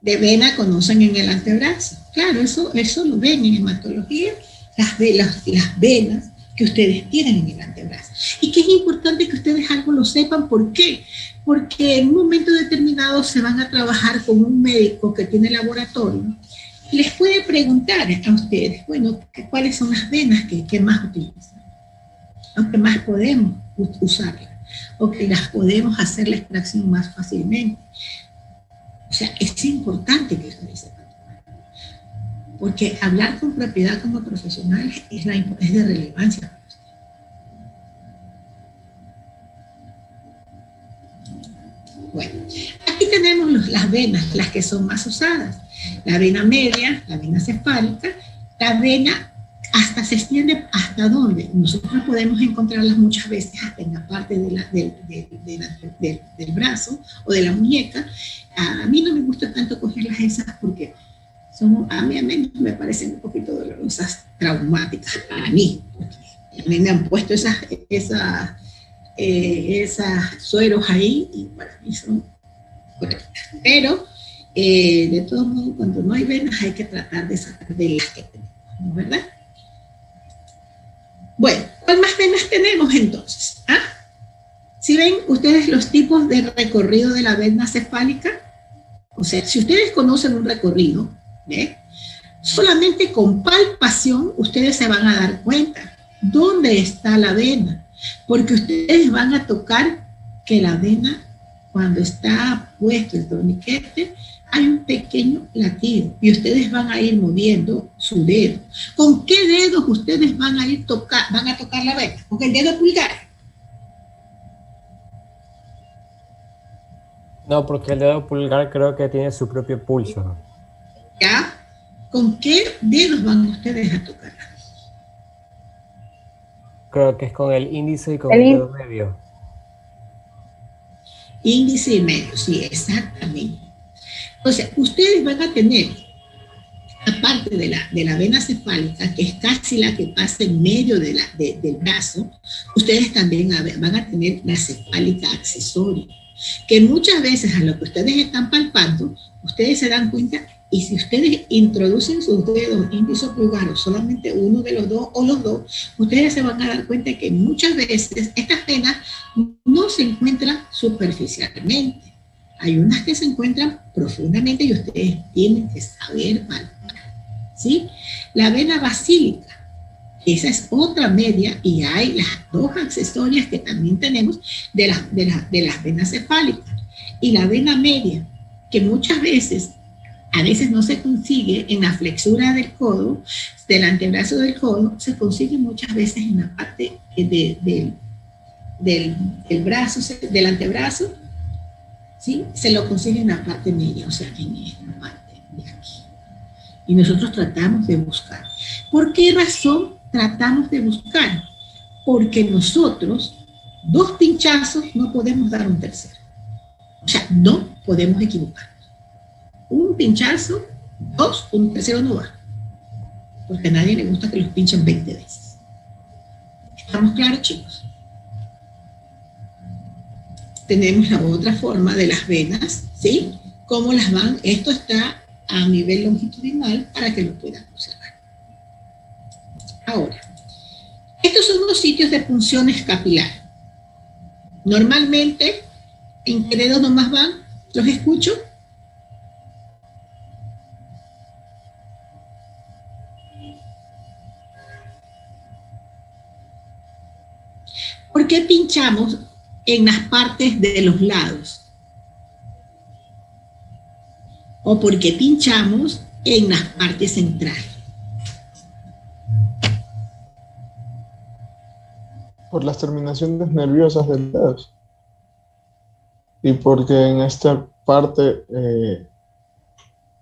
vena conocen en el antebrazo? Claro, eso lo ven en hematología, las venas que ustedes tienen en el antebrazo. Y que es importante que ustedes algo lo sepan. ¿Por qué? Porque en un momento determinado se van a trabajar con un médico que tiene laboratorio y les puede preguntar a ustedes, bueno, ¿cuáles son las venas que más utilizan? O que más podemos usarlas, o que las podemos hacer la extracción más fácilmente. O sea, es importante que ustedes sepan. Porque hablar con propiedad como profesionales es de relevancia para usted. Bueno, aquí tenemos las venas, las que son más usadas. La vena media, la vena cefálica, la vena hasta se extiende hasta donde nosotros podemos encontrarlas muchas veces hasta en la parte del brazo o de la muñeca. A mí no me gusta tanto cogerlas esas porque a mí al menos me parecen un poquito dolorosas, traumáticas para mí. A mí me han puesto esas sueros ahí y para mí son correctas. Pero de todos modos, cuando no hay venas hay que tratar de sacar de las que tenemos, ¿no? ¿Verdad? Bueno, ¿cuál más venas tenemos entonces? Si ven ustedes los tipos de recorrido de la vena cefálica, o sea, si ustedes conocen un recorrido, ¿ve? Solamente con palpación ustedes se van a dar cuenta dónde está la vena, porque ustedes van a tocar que la vena, cuando está puesto el torniquete, hay un pequeño latido y ustedes van a ir moviendo su dedo. ¿Con qué dedos ustedes van a tocar la vena? ¿Con el dedo pulgar? No, porque el dedo pulgar creo que tiene su propio pulso. ¿Ya? ¿Con qué dedos van ustedes a tocar? Creo que es con el índice y con el dedo medio. Índice y medio, sí, exactamente. O sea, ustedes van a tener, aparte de la vena cefálica, que es casi la que pasa en medio del brazo, ustedes también van a tener la cefálica accesoria, que muchas veces a lo que ustedes están palpando, ustedes se dan cuenta Y si ustedes introducen sus dedos índice o pulgar, o solamente uno de los dos, o los dos, ustedes se van a dar cuenta que muchas veces estas venas no se encuentran superficialmente. Hay unas que se encuentran profundamente y ustedes tienen que saber palpar, ¿sí? La vena basílica, esa es otra media, y hay las dos accesorias que también tenemos de las venas cefálicas. Y la vena media, que muchas veces, a veces no se consigue en la flexura del codo, del antebrazo del codo, se consigue muchas veces en la parte del brazo, del antebrazo, ¿sí? Se lo consigue en la parte media, o sea, en esta parte de aquí. Y nosotros tratamos de buscar. ¿Por qué razón tratamos de buscar? Porque nosotros, 2 pinchazos, no podemos dar un tercero. O sea, no podemos equivocarnos. Un pinchazo, 2, un tercero no va. Porque a nadie le gusta que los pinchen 20 veces. ¿Estamos claros, chicos? Tenemos la otra forma de las venas, ¿sí? ¿Cómo las van? Esto está a nivel longitudinal para que lo puedan observar. Ahora, estos son los sitios de punciones capilares. Normalmente, ¿en qué dedos nomás van? ¿Los escucho? ¿Por qué pinchamos en las partes de los lados? ¿O por qué pinchamos en las partes centrales? Por las terminaciones nerviosas del dedo. Y porque en esta parte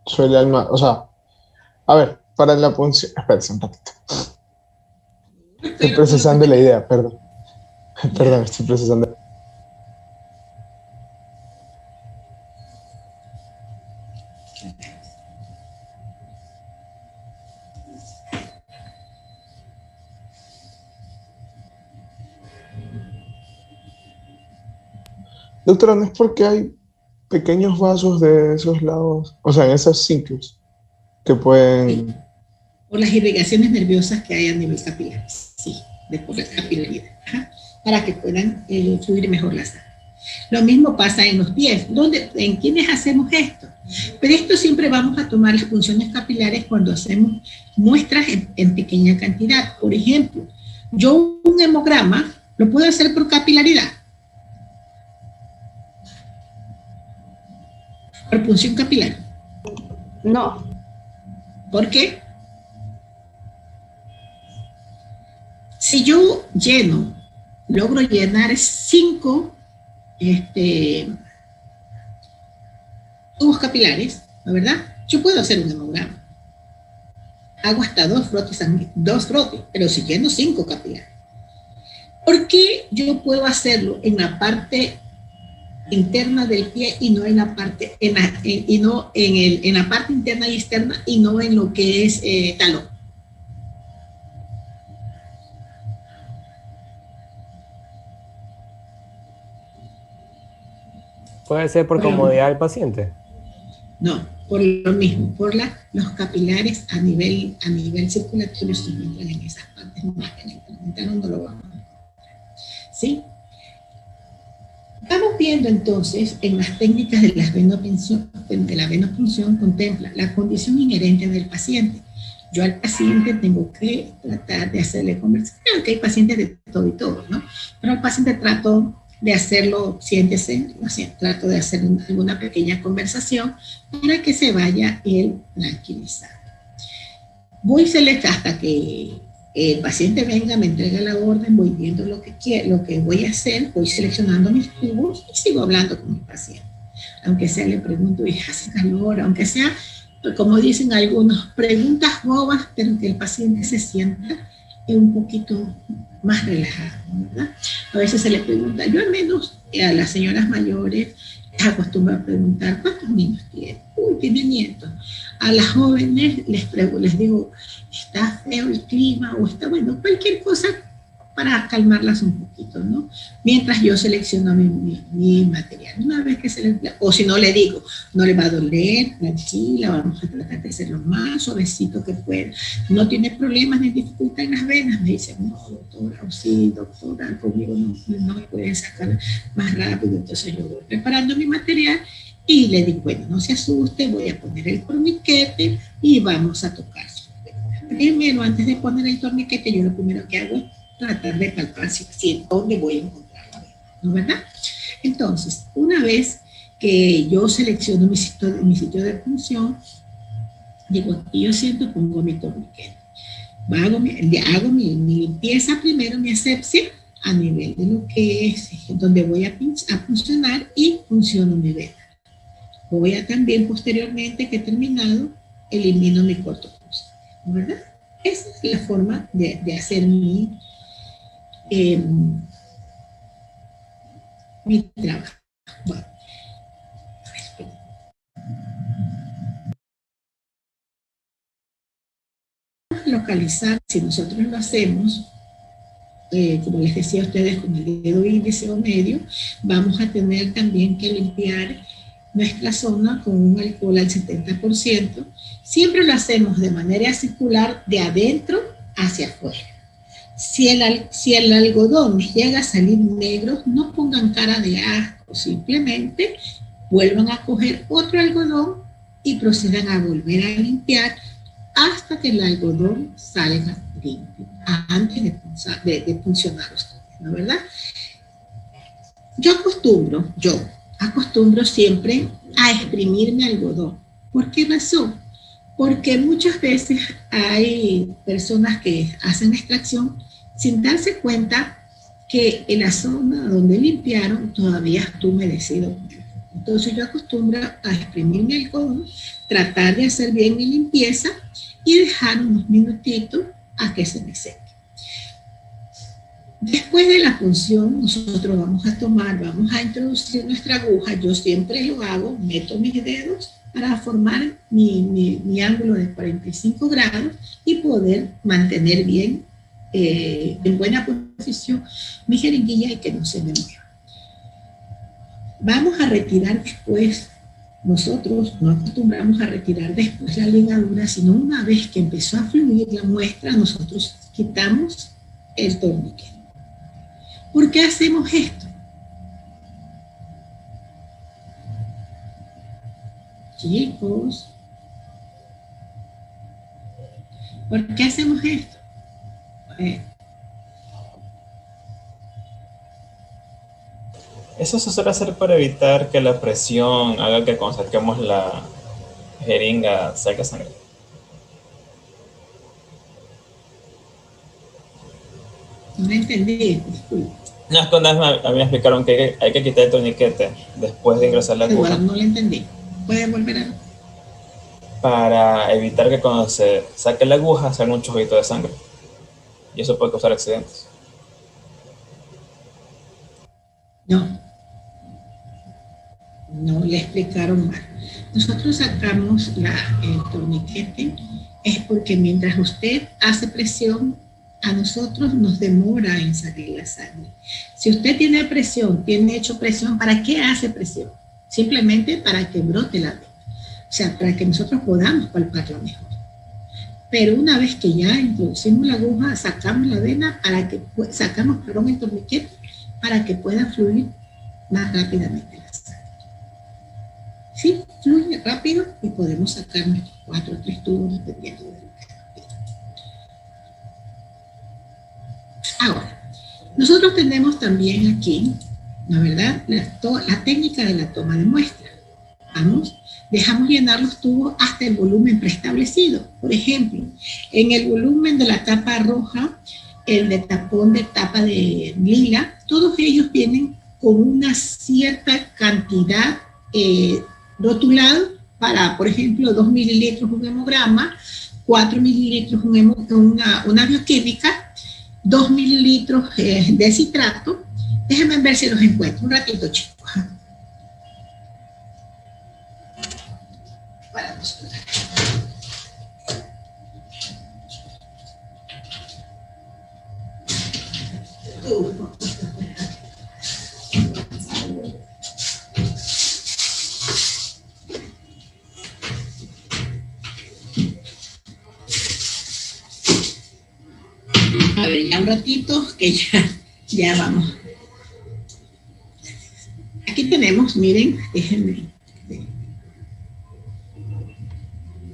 suele o sea, a ver, para la punción, espérense un ratito. Estoy procesando la idea, perdón. Perdón, estoy procesando. Doctora, ¿no es porque hay pequeños vasos de esos lados, o sea, en esos ciclos, que pueden... Sí. Por las irrigaciones nerviosas que hay a nivel capilar, sí, de por la capilaridad, para que puedan fluir mejor la sangre. Lo mismo pasa en los pies. ¿En quiénes hacemos esto? Pero esto siempre vamos a tomar las funciones capilares cuando hacemos muestras en pequeña cantidad. Por ejemplo, yo un hemograma lo puedo hacer por capilaridad. Por punción capilar. No. ¿Por qué? Si yo logro llenar 5 tubos capilares, ¿no, verdad? Yo puedo hacer un hemograma. Hago hasta 2 frotes, pero si lleno 5 capilares. ¿Por qué yo puedo hacerlo en la parte interna del pie y no en la parte en la parte interna y externa y no en lo que es talón? Puede ser por comodidad del paciente. No, por lo mismo, por los capilares a nivel circulatorio se encuentran en esas partes más penetrantes, no lo vamos a encontrar. ¿Sí? Vamos viendo entonces en las técnicas de la venopunción contempla la condición inherente del paciente. Yo al paciente tengo que tratar de hacerle conversación, claro que hay pacientes de todo y todo, ¿no? Pero al paciente trato de hacerlo, siéntese, trato de hacer alguna pequeña conversación para que se vaya él tranquilizando. Voy hasta que el paciente venga, me entrega la orden, voy viendo lo que voy a hacer, voy seleccionando mis tubos y sigo hablando con mi paciente. Aunque sea le pregunto, ¿y hace calor? Aunque sea, como dicen algunos, preguntas bobas, pero que el paciente se sienta un poquito más relajado, ¿verdad? A veces se le pregunta, yo al menos a las señoras mayores les acostumbro a preguntar, ¿cuántos niños tienen? Uy, tiene nietos. A las jóvenes les digo, ¿está feo el clima? O está bueno, cualquier cosa para calmarlas un poquito, ¿no? Mientras yo selecciono mi material. Una vez que o si no le digo, no le va a doler, tranquila, vamos a tratar de hacerlo más suavecito que pueda. No tiene problemas ni dificultad en las venas. Me dicen, no, doctora, o sí, doctora, conmigo no me pueden sacar más rápido. Entonces yo voy preparando mi material y le digo, bueno, no se asuste, voy a poner el torniquete y vamos a tocar. Primero, antes de poner el torniquete, yo lo primero que hago es tratar de palpar si dónde voy a encontrar la vena, ¿no, verdad? Entonces, una vez que yo selecciono mi sitio de punción, digo, aquí yo siento, pongo mi torniquete. Hago mi limpieza primero, mi asepsia, a nivel de lo que es, donde voy a puncionar y funciono mi vena. Voy a también, posteriormente que he terminado, elimino mi cortopunción, ¿no, verdad? Esa es la forma de hacer mi trabajo. Bueno, localizar, si nosotros lo hacemos, como les decía a ustedes, con el dedo índice o medio, vamos a tener también que limpiar nuestra zona con un alcohol al 70%. Siempre lo hacemos de manera circular, de adentro hacia afuera. Si el algodón llega a salir negro, no pongan cara de asco, simplemente vuelvan a coger otro algodón y procedan a volver a limpiar hasta que el algodón salga limpio, antes de funcionar ustedes, ¿no, verdad? Yo acostumbro siempre a exprimir mi algodón. ¿Por qué razón? Porque muchas veces hay personas que hacen extracción sin darse cuenta que en la zona donde limpiaron todavía está humedecido. Entonces yo acostumbro a exprimir mi algodón, tratar de hacer bien mi limpieza y dejar unos minutitos a que se me seque. Después de la punción, nosotros vamos a introducir nuestra aguja. Yo siempre lo hago, meto mis dedos para formar mi ángulo de 45 grados y poder mantener bien, en buena posición, mi jeringuilla y que no se me mueva. Vamos a retirar después, nosotros no acostumbramos a retirar después la ligadura, sino una vez que empezó a fluir la muestra, nosotros quitamos el torniquete. ¿Por qué hacemos esto? Chicos, ¿por qué hacemos esto? Eso se suele hacer para evitar que la presión haga que cuando saquemos la jeringa salga sangre. No entendí, disculpe. No, es que una vez a mí me explicaron que hay que quitar el torniquete después de ingresar la aguja. No lo entendí. ¿Puede volver a...? Para evitar que cuando se saque la aguja salga un chorrito de sangre. Y eso puede causar accidentes. No le explicaron mal. Nosotros sacamos el torniquete es porque mientras usted hace presión, a nosotros nos demora en salir la sangre. Si usted tiene presión, tiene hecho presión, ¿para qué hace presión? Simplemente para que brote la vena. O sea, para que nosotros podamos palparla mejor. Pero una vez que ya introducimos la aguja, sacamos la vena sacamos el torniquete para que pueda fluir más rápidamente la sangre. Sí, fluye rápido y podemos sacar nuestros 4 o 3 tubos dependiendo de lo que nos pida. Ahora, nosotros tenemos también aquí, ¿no es verdad?, la técnica de la toma de muestra. Dejamos llenar los tubos hasta el volumen preestablecido. Por ejemplo, en el volumen de la tapa roja, el de tapón de tapa de lila, todos ellos vienen con una cierta cantidad rotulada para, por ejemplo, 2 mililitros un hemograma, 4 mililitros una bioquímica, 2 mililitros de citrato. Déjenme ver si los encuentro. Un ratito, chicos. tubos. A ver, ya un ratito, que ya vamos. Aquí tenemos, miren, déjenme.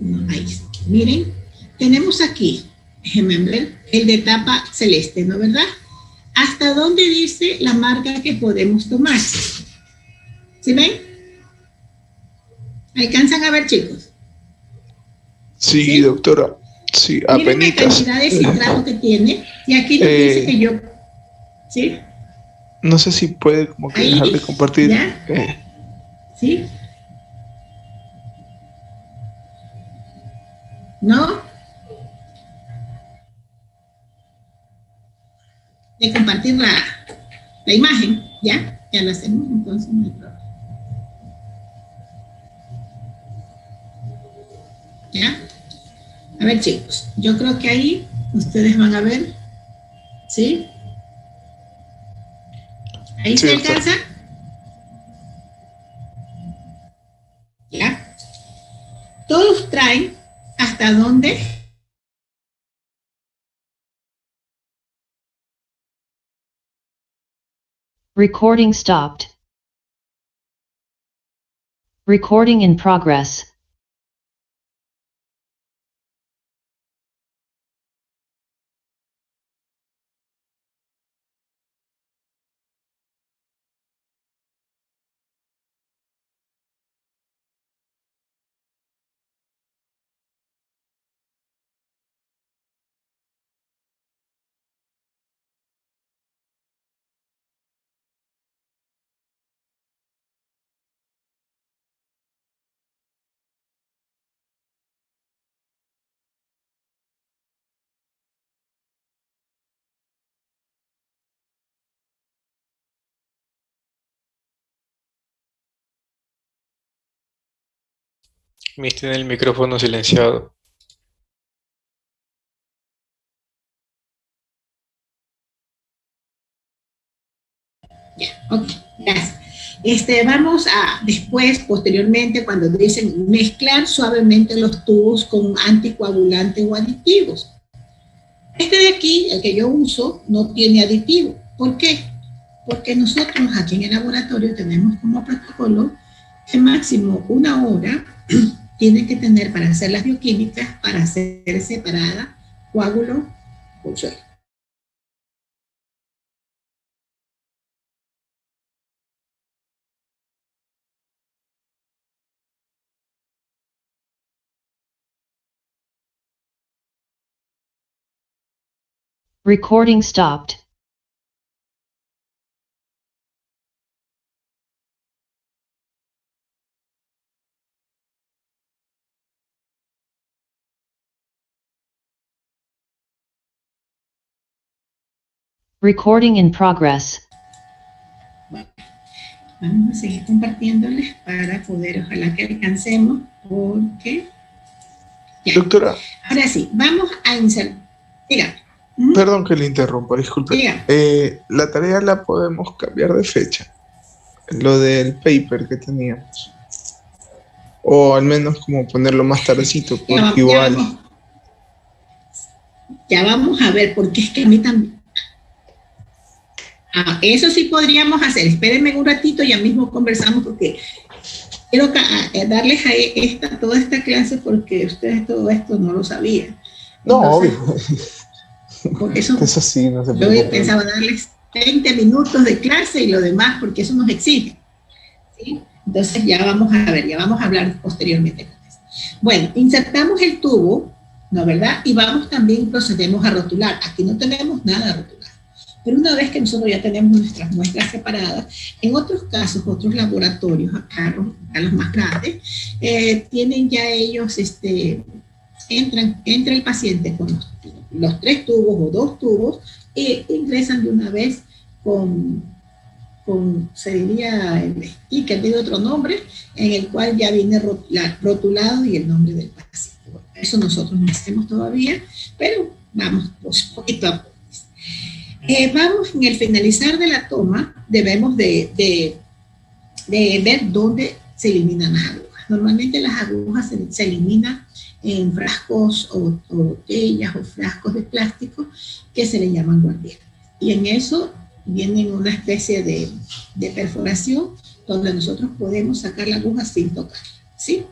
No, ahí está. Miren, tenemos aquí, déjenme ver, el de tapa celeste, ¿no verdad? ¿Hasta dónde dice la marca que podemos tomar? ¿Sí ven? ¿Alcanzan a ver, chicos? Sí, ¿Sí? doctora. Sí, Miren la apenitas. cantidad de citrato que tiene. Y aquí nos dice que yo... ¿Sí? No sé si puede como que Ahí, dejar de compartir. ¿ya? ¿Sí? ¿No? De compartir la imagen, ¿ya? Ya lo hacemos, entonces no hay problema. ¿Ya? A ver, chicos, yo creo que ahí ustedes van a ver, ¿sí? ¿Ahí Sí, se doctor. alcanza? ¿Ya? Todos traen hasta dónde. Recording stopped. Recording in progress. Miss tiene el micrófono silenciado. Ok, gracias. Vamos a después, posteriormente, cuando dicen mezclar suavemente los tubos con anticoagulante o aditivos. Este de aquí, el que yo uso, no tiene aditivo. ¿Por qué? Porque nosotros aquí en el laboratorio tenemos como protocolo que máximo 1 hora tiene que tener para hacer las bioquímicas, para ser separada coágulo por suelo. Recording stopped. Recording in progress. Vamos a seguir compartiéndoles para poder, ojalá que alcancemos, porque... Ya. Doctora. Ahora sí, vamos a insertar. Diga. Perdón que le interrumpa, disculpe. Diga. La tarea la podemos cambiar de fecha. Lo del paper que teníamos. O al menos como ponerlo más tardecito, porque igual... Ya vamos a ver, porque es que a mí también... eso sí podríamos hacer. Espérenme un ratito, ya mismo conversamos, porque quiero darles a toda esta clase, porque ustedes todo esto no lo sabían. No, entonces, obvio. Porque eso sí, no se yo preocupe. pensaba darles 20 minutos de clase y lo demás, porque eso nos exige, ¿sí? Entonces ya vamos a ver, ya vamos a hablar posteriormente. Bueno, insertamos el tubo, ¿no verdad? Y vamos también, procedemos a rotular. Aquí no tenemos nada rotulado. Pero una vez que nosotros ya tenemos nuestras muestras separadas, en otros casos, otros laboratorios, acá los más grandes, tienen ya ellos, entra el paciente con los 3 tubos o 2 tubos e ingresan de una vez con se diría el sticker, tiene otro nombre, en el cual ya viene rotulado y el nombre del paciente. Bueno, eso nosotros no hacemos todavía, pero vamos poquito a poco. Vamos, en el finalizar de la toma, debemos de ver dónde se eliminan las agujas. Normalmente las agujas se eliminan en frascos o botellas o frascos de plástico que se le llaman guardianes. Y en eso viene una especie de perforación donde nosotros podemos sacar la aguja sin tocarla, ¿sí?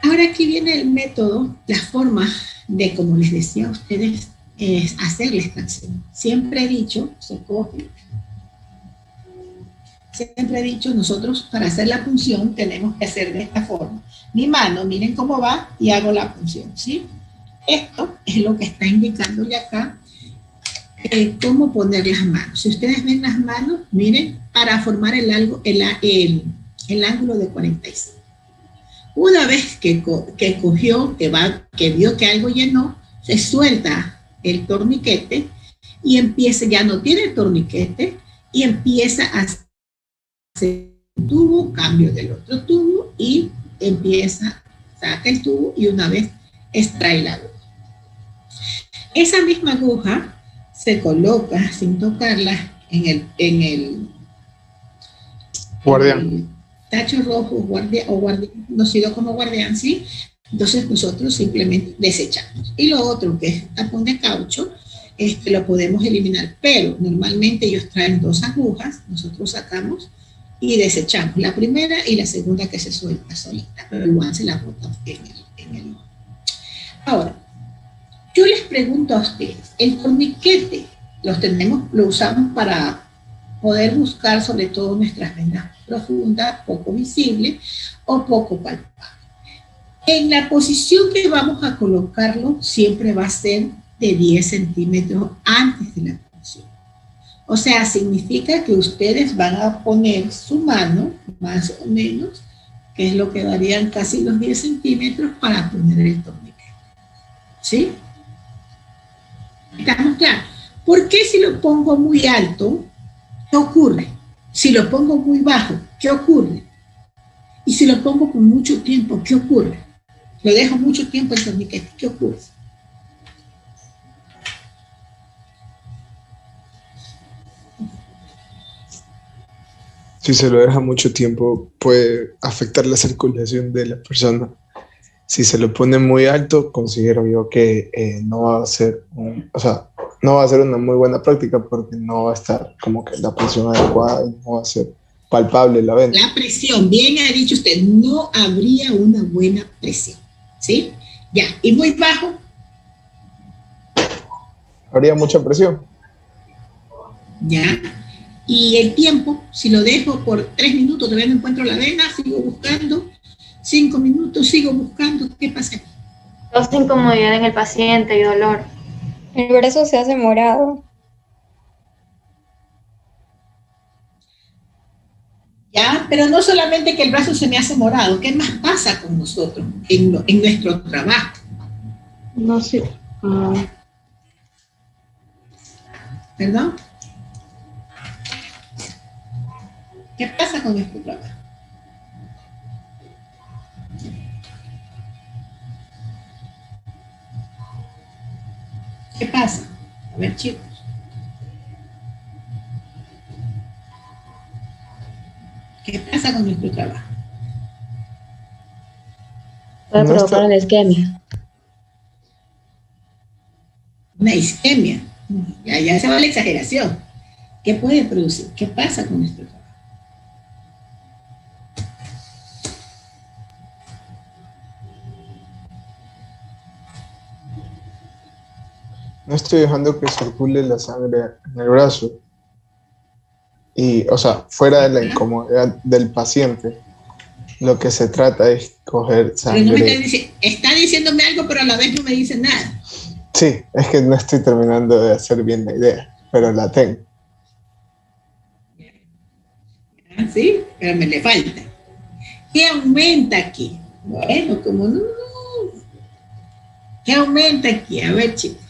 Ahora aquí viene el método, la forma de, como les decía a ustedes, es hacer la extracción. Siempre he dicho, nosotros para hacer la punción tenemos que hacer de esta forma. Mi mano, miren cómo va y hago la punción, ¿sí? Esto es lo que está indicándole acá cómo poner las manos. Si ustedes ven las manos, miren, para formar el ángulo de 45. Una vez que cogió, que vio que algo llenó, se suelta el torniquete y empieza, ya no tiene el torniquete, y empieza a hacer un tubo, cambio del otro tubo y saca el tubo y una vez extrae la aguja. Esa misma aguja se coloca sin tocarla en el guardián. Tacho rojo guardián, conocido como guardián, ¿sí? Entonces nosotros simplemente desechamos. Y lo otro, que es tapón de caucho, lo podemos eliminar, pero normalmente ellos traen 2 agujas, nosotros sacamos y desechamos la primera y la segunda que se suelta solita, pero igual se la bota en el. Ahora, yo les pregunto a ustedes, el torniquete lo usamos para poder buscar sobre todo nuestras vendas profundas, poco visibles o poco palpables. En la posición que vamos a colocarlo siempre va a ser de 10 centímetros antes de la punción. O sea, significa que ustedes van a poner su mano, más o menos, que es lo que darían casi los 10 centímetros para poner el torniquete. ¿Sí? ¿Estamos claros? ¿Por qué si lo pongo muy alto, qué ocurre? Si lo pongo muy bajo, ¿qué ocurre? Y si lo pongo con mucho tiempo, ¿qué ocurre? Lo dejo mucho tiempo el torniquete, ¿qué ocurre? Si se lo deja mucho tiempo, puede afectar la circulación de la persona. Si se lo pone muy alto, considero yo que no va a ser no va a ser una muy buena práctica porque no va a estar como que la presión adecuada y no va a ser palpable la venda. La presión, bien ha dicho usted, no habría una buena presión, ¿sí? Ya, y muy bajo. Habría mucha presión. Ya. Y el tiempo, si lo dejo por 3 minutos, todavía no encuentro la vena, sigo buscando, 5 minutos, sigo buscando, ¿qué pasa? Causa incomodidad en el paciente y dolor. El brazo se hace morado. Ya, pero no solamente que el brazo se me hace morado, ¿qué más pasa con nosotros en nuestro trabajo? No sé. ¿Perdón? ¿Qué pasa con nuestro trabajo? ¿Qué pasa? A ver, chicos. ¿Qué pasa con nuestro trabajo? Puede provocar una isquemia. Una isquemia. Ya se va la exageración. ¿Qué puede producir? ¿Qué pasa con nuestro trabajo? No estoy dejando que circule la sangre en el brazo. Y, o sea, fuera de la incomodidad del paciente, lo que se trata es coger sangre. Pero no me está diciéndome algo, pero a la vez no me dice nada. Sí, es que no estoy terminando de hacer bien la idea, pero la tengo. Sí, pero me le falta. ¿Qué aumenta aquí? Bueno, como no. ¿Qué aumenta aquí? A ver, chicos,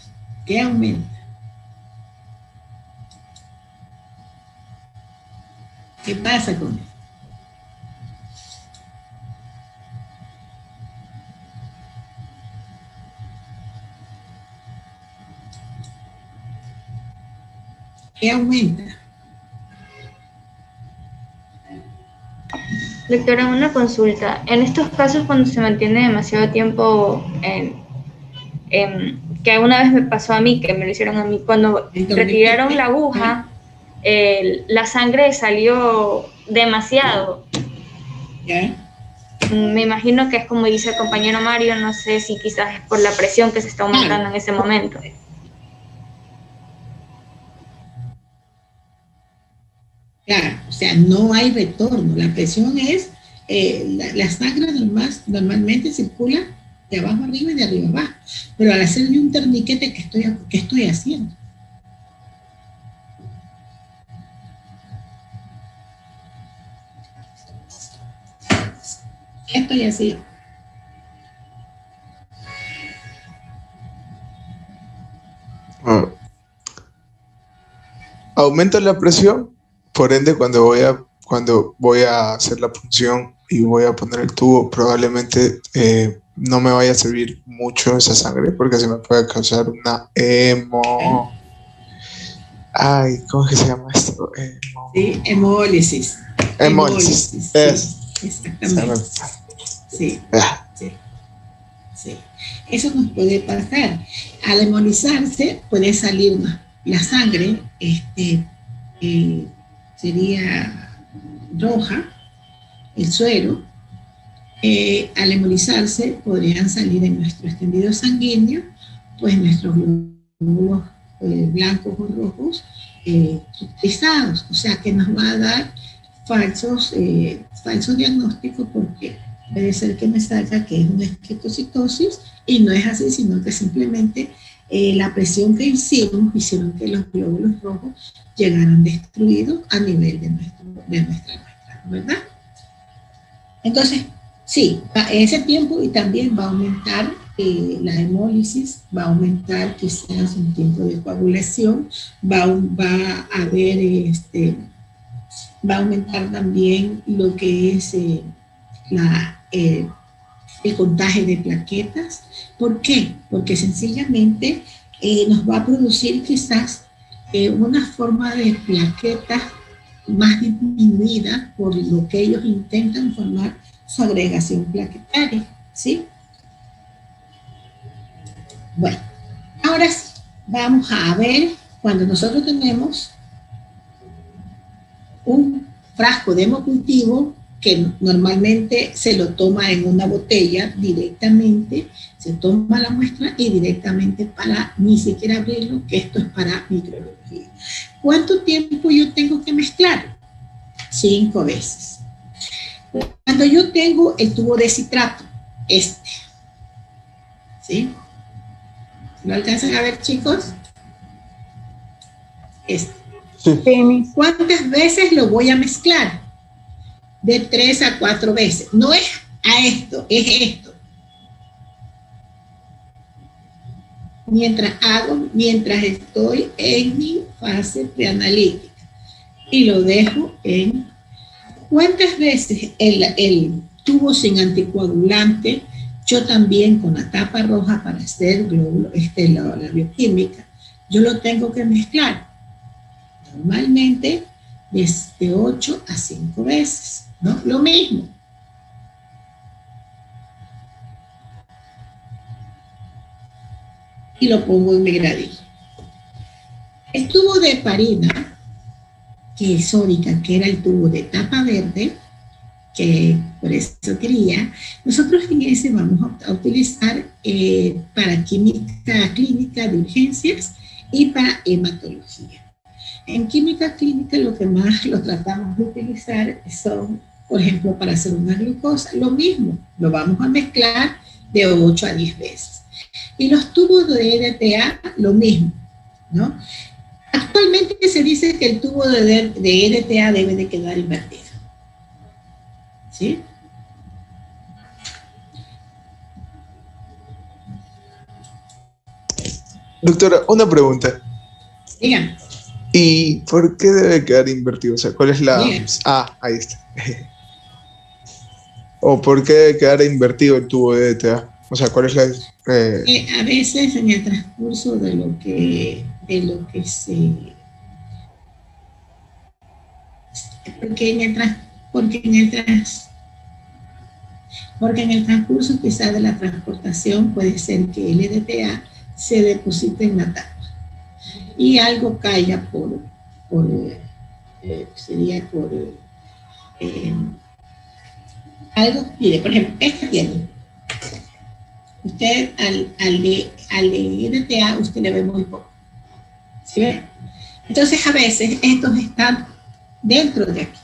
¿qué aumenta? ¿Qué pasa con esto? ¿Qué aumenta? Doctora, una consulta. En estos casos, cuando se mantiene demasiado tiempo que una vez me pasó a mí, que me lo hicieron a mí, cuando retiraron la aguja, la sangre salió demasiado. ¿Ya? Me imagino que es como dice el compañero Mario, no sé si quizás es por la presión que se está aumentando en ese momento. Claro, o sea, no hay retorno. La presión es, la sangre normalmente circula de abajo arriba y de arriba abajo. Pero al hacerle un torniquete, ¿qué estoy haciendo? ¿Qué estoy haciendo? Aumenta la presión, por ende cuando voy a hacer la punción y voy a poner el tubo, probablemente no me vaya a servir mucho esa sangre porque se me puede causar una Ay, ¿cómo es que se llama esto? Sí, hemólisis. Hemólisis. Exactamente. Sí, sí. Eso nos puede pasar. Al hemolizarse puede salir la sangre, sería roja, el suero. Al hemolizarse podrían salir en nuestro extendido sanguíneo, pues nuestros glóbulos blancos o rojos cristalizados, o sea que nos va a dar falsos diagnósticos, porque puede ser que me salga que es una esquetocitosis y no es así, sino que simplemente la presión que hicieron que los glóbulos rojos llegaran destruidos a nivel de nuestra muestra, ¿verdad? Entonces, sí, en ese tiempo y también va a aumentar la hemólisis, va a aumentar quizás un tiempo de coagulación, va a aumentar también lo que es el contagio de plaquetas. ¿Por qué? Porque sencillamente nos va a producir quizás una forma de plaquetas más disminuida por lo que ellos intentan formar su agregación plaquetaria, ¿sí? Bueno, ahora sí, vamos a ver cuando nosotros tenemos un frasco de hemocultivo que normalmente se lo toma en una botella directamente, se toma la muestra y directamente para ni siquiera abrirlo, que esto es para microbiología. ¿Cuánto tiempo yo tengo que mezclar? 5 veces. Cuando yo tengo el tubo de citrato, ¿sí? ¿Lo alcanzan a ver, chicos? Sí. ¿Cuántas veces lo voy a mezclar? De 3 a 4 veces. No es a esto, es esto. Mientras estoy en mi fase preanalítica. Y lo dejo en... ¿Cuántas veces el tubo sin anticoagulante, yo también con la tapa roja para hacer la bioquímica, yo lo tengo que mezclar? Normalmente de 8 a 5 veces, ¿no? Lo mismo. Y lo pongo en mi gradillo. El tubo de heparina, que es sódica, que era el tubo de tapa verde, que por eso quería, nosotros en ese vamos a utilizar para química clínica de urgencias y para hematología. En química clínica lo que más lo tratamos de utilizar son, por ejemplo, para hacer una glucosa, lo mismo, lo vamos a mezclar de 8 a 10 veces. Y los tubos de EDTA, lo mismo, ¿no? Actualmente se dice que el tubo de EDTA debe de quedar invertido. ¿Sí? Doctora, una pregunta. Dígame. ¿Y por qué debe quedar invertido? O sea, ¿cuál es la...? Dígame. Ah, ahí está. ¿O por qué debe quedar invertido el tubo de EDTA? O sea, ¿cuál es la...? A veces en el transcurso de lo que se porque en el transcurso quizá de la transportación puede ser que el EDTA se deposite en la tapa y algo caiga algo, mire, por ejemplo, esta piel. Usted al EDTA usted le ve muy poco. ¿Sí ve? Entonces a veces estos están dentro de aquí.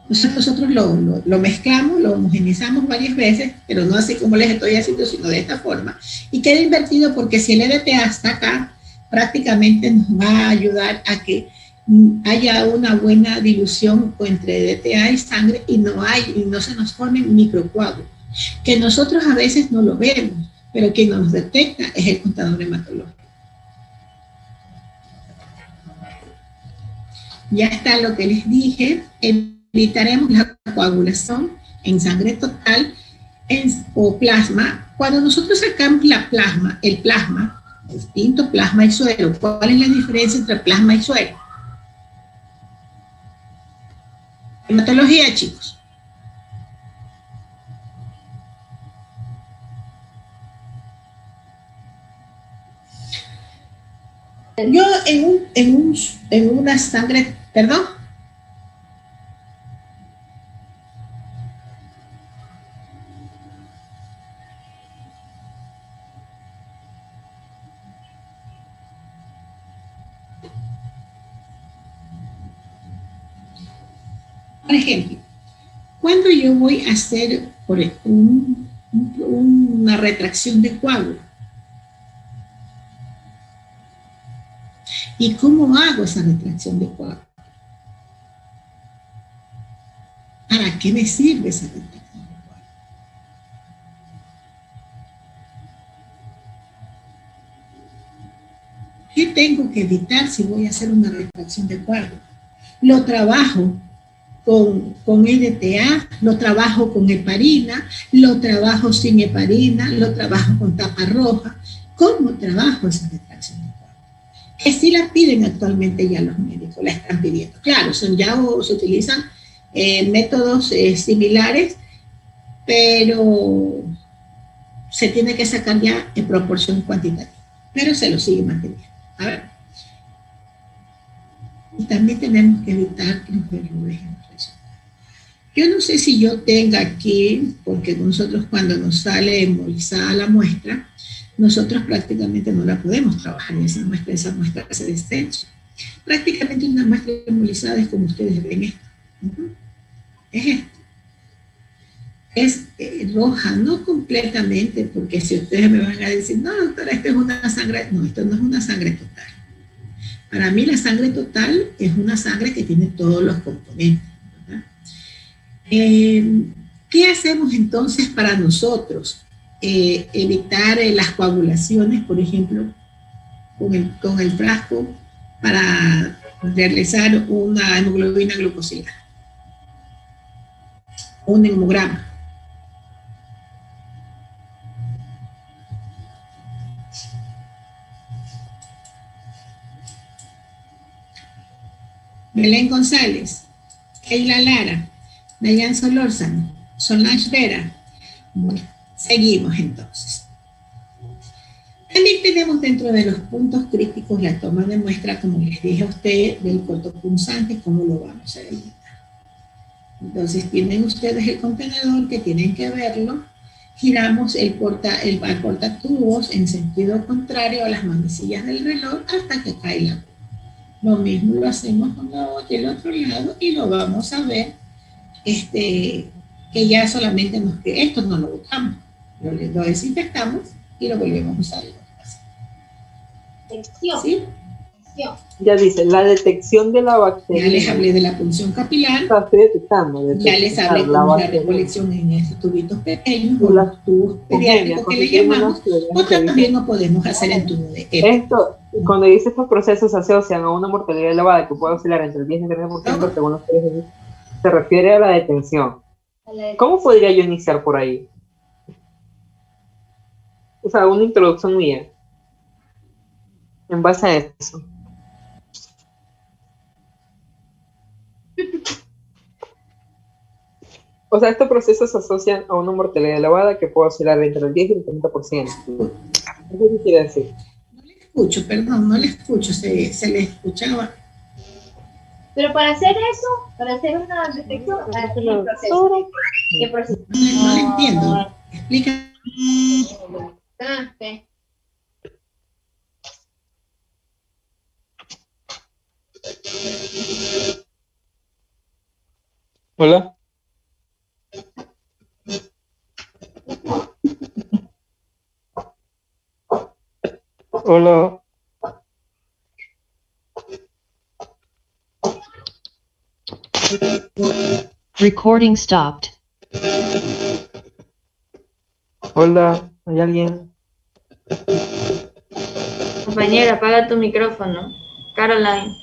Entonces nosotros lo mezclamos, lo homogenizamos varias veces, pero no así como les estoy haciendo, sino de esta forma. Y queda invertido porque si el EDTA está acá, prácticamente nos va a ayudar a que haya una buena dilución entre EDTA y sangre y no se nos formen microcoágulos, que nosotros a veces no lo vemos, pero quien nos detecta es el contador hematológico. Ya está lo que les dije. Evitaremos la coagulación en sangre total o plasma. Cuando nosotros sacamos el plasma, distinto plasma y suero, ¿cuál es la diferencia entre plasma y suero? Hematología, chicos. Yo en una sangre, perdón. Por ejemplo, cuando yo voy a hacer una retracción de coágulo, ¿y cómo hago esa retracción de coágulo? ¿Para qué me sirve esa retracción de coágulo? ¿Qué tengo que evitar si voy a hacer una retracción de coágulo? Lo trabajo con EDTA, lo trabajo con heparina, lo trabajo sin heparina, lo trabajo con tapa roja. ¿Cómo trabajo esa retracción de coágulo? Que sí la piden actualmente ya los médicos, la están pidiendo. Claro, se utilizan métodos similares, pero se tiene que sacar ya en proporción cuantitativa, pero se lo sigue manteniendo. A ver. Y también tenemos que evitar los errores en el resultado. Yo no sé si yo tenga aquí, porque nosotros cuando nos sale hemolizada la muestra, nosotros prácticamente no la podemos trabajar en esa muestra hace descenso. Prácticamente una muestra hemolizada es como ustedes ven esto. Es esto. Es roja, no completamente, porque si ustedes me van a decir, no, doctora, esto es una sangre, no, esto no es una sangre total. Para mí la sangre total es una sangre que tiene todos los componentes, ¿verdad? ¿Qué hacemos entonces para nosotros? Evitar las coagulaciones, por ejemplo, con el frasco para realizar una hemoglobina glucosilada, un hemograma. Belén González, Keila Lara, Dayan Solórzano, Solange Vera. Bueno, seguimos entonces. También tenemos dentro de los puntos críticos la toma de muestra, como les dije a ustedes, del cortopunzante, cómo lo vamos a delimitar. Entonces tienen ustedes el contenedor que tienen que verlo, giramos el portatubos en sentido contrario a las manecillas del reloj hasta que cae la. Lo mismo lo hacemos del otro lado y lo vamos a ver, que ya solamente esto no lo botamos, lo desinfectamos y lo volvemos a usar. ¿Sí? Ya dice, la detección de la bacteria. Ya les hablé de la punción capilar. Estoy detectando ya les hablé de la recolección en estos tubitos pequeños, o los tubos pediátricos que le llamamos, o también lo podemos hacer en tubo de esto, cuando dice estos procesos se asocian a una mortalidad elevada que puede oscilar entre el 10 y el 30%, según los que se refiere a la detención. ¿Cómo podría yo iniciar por ahí? O sea, una introducción mía en base a eso. O sea, estos procesos se asocian a una mortalidad elevada que puede oscilar entre el 10 y el 30%. ¿Qué quiere decir? No le escucho, perdón, no le escucho, se le escuchaba. Pero para hacer eso, para hacer una detección, hay un proceso. ¿Qué proceso? No le entiendo. Explica. Ah, ok. Hola. Hola. Recording stopped. Hola, ¿hay alguien? Compañera, apaga tu micrófono. Caroline.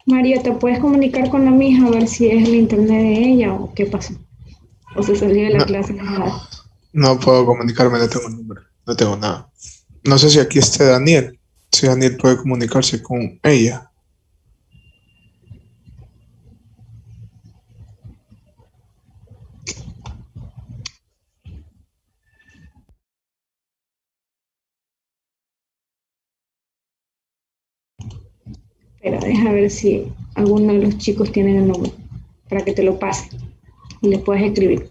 Mario, ¿te puedes comunicar con la mija a ver si es el internet de ella o qué pasó? O se salió de la No, clase. no puedo comunicarme, no tengo número, no tengo nada. No sé si aquí esté Daniel, si Daniel puede comunicarse con ella. Pero deja ver si alguno de los chicos tiene el número para que te lo pase y le puedes escribir.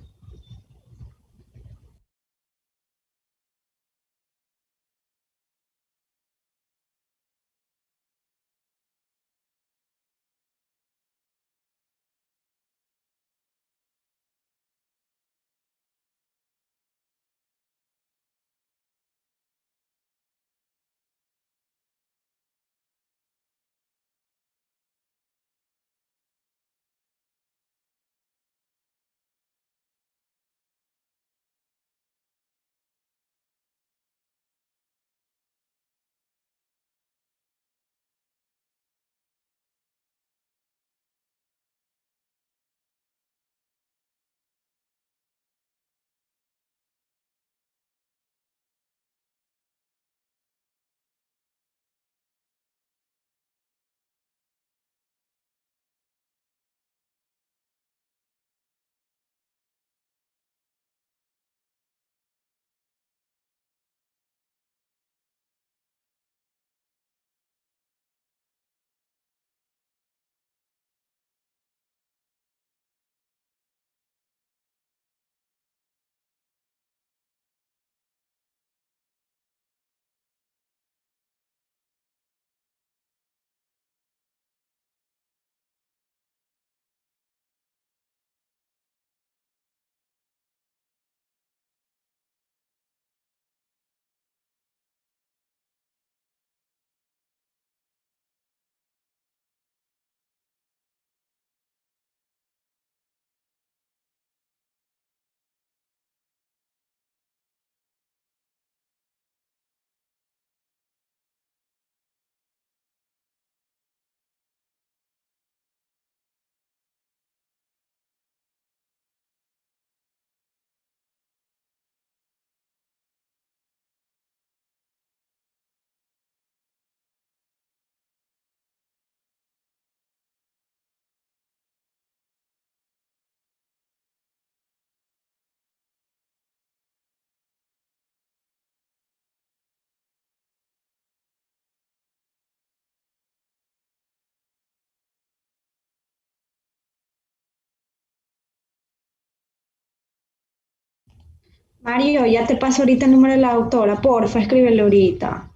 Mario, ya te paso ahorita el número de la autora, porfa, escríbele ahorita.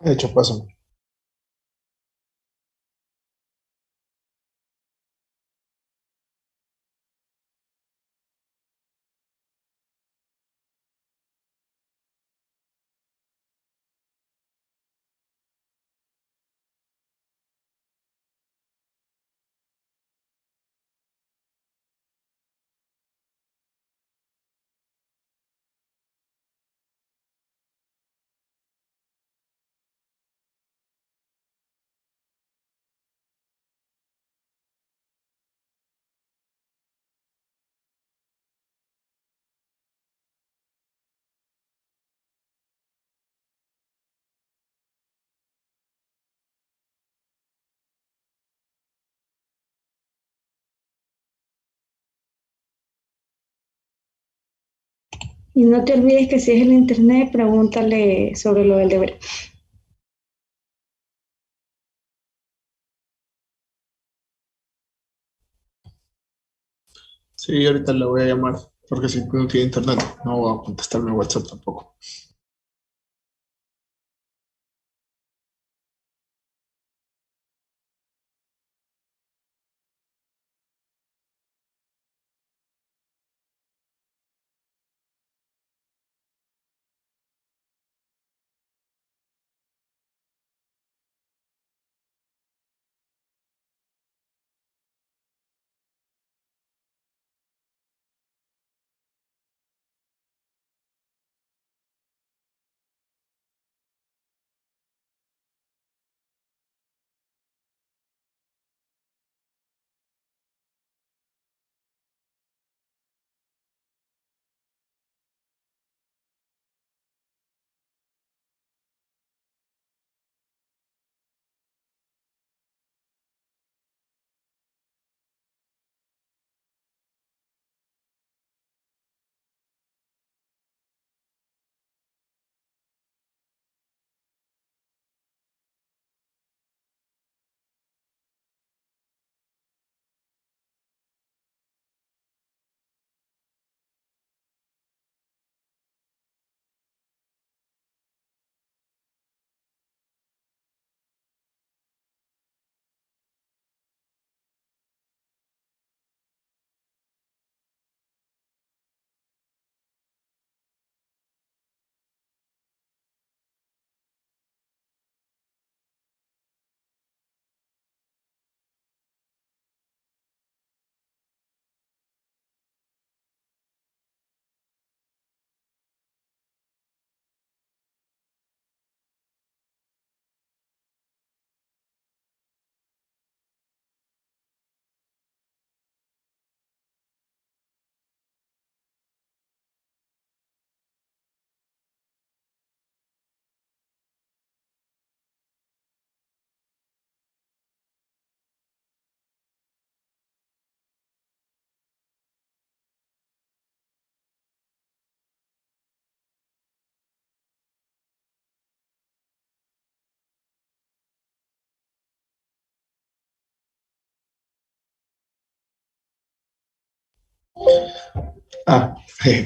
De hecho, pásame. Y no te olvides que si es el internet, pregúntale sobre lo del deber. Sí, ahorita le voy a llamar, porque si no tiene internet, no va a contestarme WhatsApp tampoco.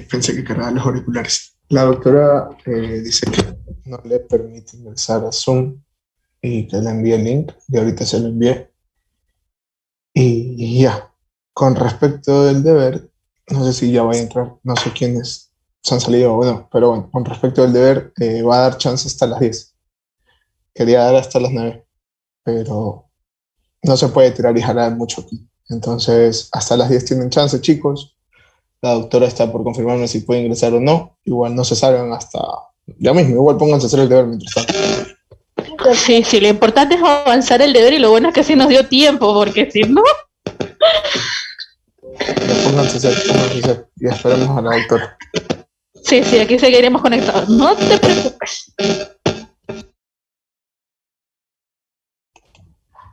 Pensé que cargaba los auriculares. La doctora dice que no le permite ingresar a Zoom y que le envíe el link, y ahorita se lo envié. Y ya, con respecto del deber, no sé si ya va a entrar, no sé quiénes se han salido o no, pero bueno, con respecto del deber, va a dar chance hasta las 10. Quería dar hasta las 9, pero no se puede tirar y jalar mucho aquí. Entonces, hasta las 10 tienen chance, chicos. La doctora está por confirmarme si puede ingresar o no. Igual no se salgan hasta ya mismo. Igual pónganse a hacer el deber mientras tanto. Sí, sí, lo importante es avanzar el deber y lo bueno es que sí nos dio tiempo, porque si no... Ya pónganse a hacer y esperemos a la doctora. Sí, sí, aquí seguiremos conectados. No te preocupes.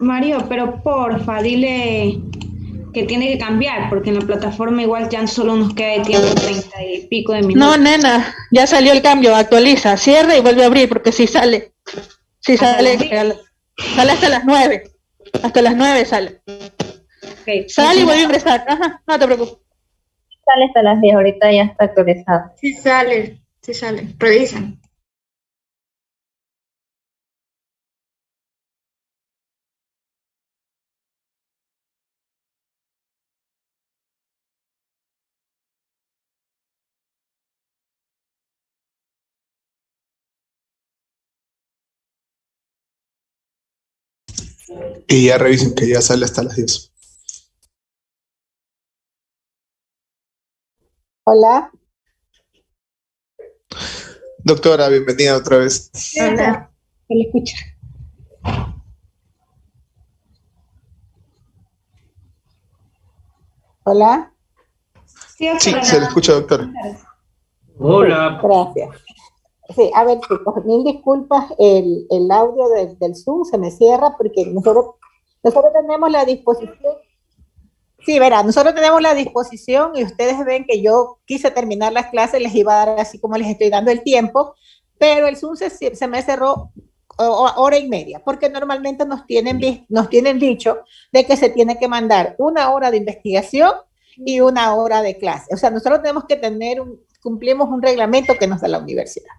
Mario, pero porfa, dile que tiene que cambiar, porque en la plataforma igual ya solo nos queda de tiempo 30 y pico de minutos. No, nena, ya salió el cambio, actualiza, cierra y vuelve a abrir, porque si sale. Si sale, sale hasta las 9. Hasta las 9 sale. Sale y vuelve a ingresar. Ajá, no te preocupes. Sale hasta las 10, ahorita ya está actualizado. Sí sale, sí sale. Revisan. Y ya revisen que ya sale hasta las 10. Hola. Doctora, bienvenida otra vez. Hola. Se le escucha. Hola. Sí, se le escucha, doctora. Hola. Gracias. Sí, a ver, chicos, mil disculpas, el audio del Zoom se me cierra porque nosotros tenemos la disposición. Sí, verá, nosotros tenemos la disposición y ustedes ven que yo quise terminar las clases, les iba a dar así como les estoy dando el tiempo, pero el Zoom se me cerró hora y media, porque normalmente nos tienen dicho de que se tiene que mandar 1 hora de investigación y 1 hora de clase. O sea, nosotros tenemos que cumplimos un reglamento que nos da la universidad.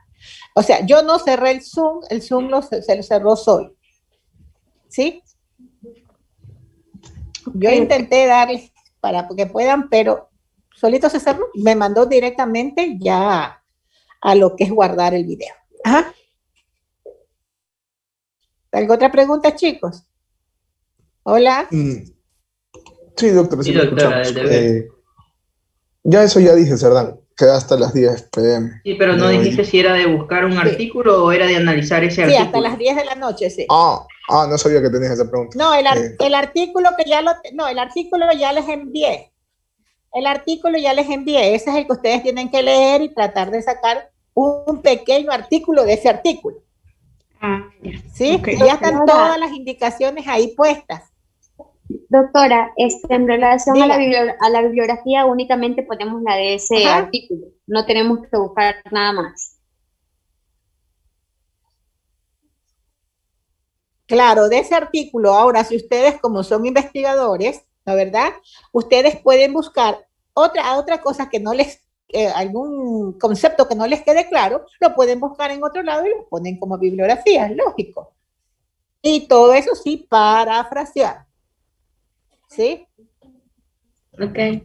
O sea, yo no cerré el Zoom se lo cerró Sol. ¿Sí? Yo intenté darles para que puedan, pero solito se cerró. Me mandó directamente ya a lo que es guardar el video. Ajá. ¿Alguna otra pregunta, chicos? Hola. Sí, doctora, sí, Sí, doctora, escuchamos. Ya eso ya dije, Cerdán. Queda hasta las 10 p.m. Sí, pero no dijiste si era de buscar un artículo o era de analizar ese Sí, artículo. hasta las 10 de la noche, sí. No sabía que tenías esa pregunta. No, el artículo que el artículo ya les envié. El artículo ya les envié. Ese es el que ustedes tienen que leer y tratar de sacar un pequeño artículo de ese artículo. ¿Sí? Okay. Ya están todas las indicaciones ahí puestas. Doctora, en relación a la bibliografía únicamente ponemos la de ese artículo, no tenemos que buscar nada más. Claro, de ese artículo, ahora si ustedes como son investigadores, ¿no verdad? Ustedes pueden buscar otra cosa que no les, algún concepto que no les quede claro, lo pueden buscar en otro lado y lo ponen como bibliografía, es lógico. Y todo eso sí, parafrasear. ¿Sí? Ok.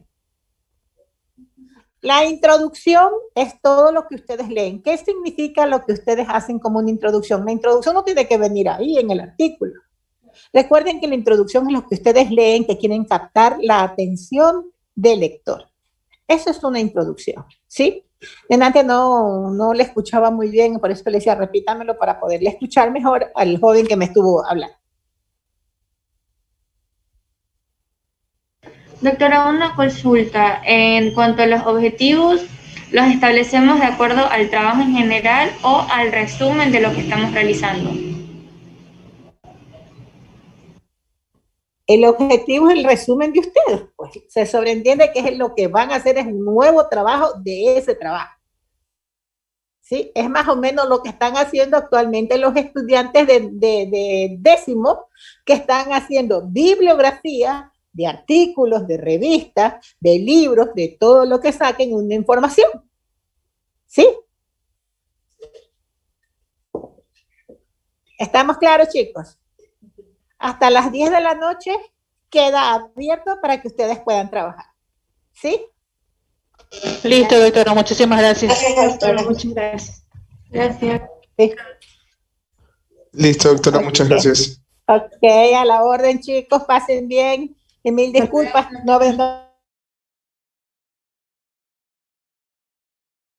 La introducción es todo lo que ustedes leen. ¿Qué significa lo que ustedes hacen como una introducción? La introducción no tiene que venir ahí en el artículo. Recuerden que la introducción es lo que ustedes leen, que quieren captar la atención del lector. Eso es una introducción, ¿sí? Antes no le escuchaba muy bien, por eso le decía, repítamelo para poderle escuchar mejor al joven que me estuvo hablando. Doctora, una consulta. En cuanto a los objetivos, ¿los establecemos de acuerdo al trabajo en general o al resumen de lo que estamos realizando? El objetivo es el resumen de ustedes, pues se sobreentiende que es lo que van a hacer es un nuevo trabajo de ese trabajo. ¿Sí? Es más o menos lo que están haciendo actualmente los estudiantes de décimo, que están haciendo bibliografía de artículos, de revistas, de libros, de todo lo que saquen una información. ¿Sí? ¿Estamos claros, chicos? Hasta las 10 de la noche queda abierto para que ustedes puedan trabajar. ¿Sí? Listo, doctora, muchísimas gracias. Gracias, doctora, muchas gracias. Gracias. Sí. Listo, doctora, muchas gracias. Ok, a la orden, chicos, pasen bien. Y mil disculpas, no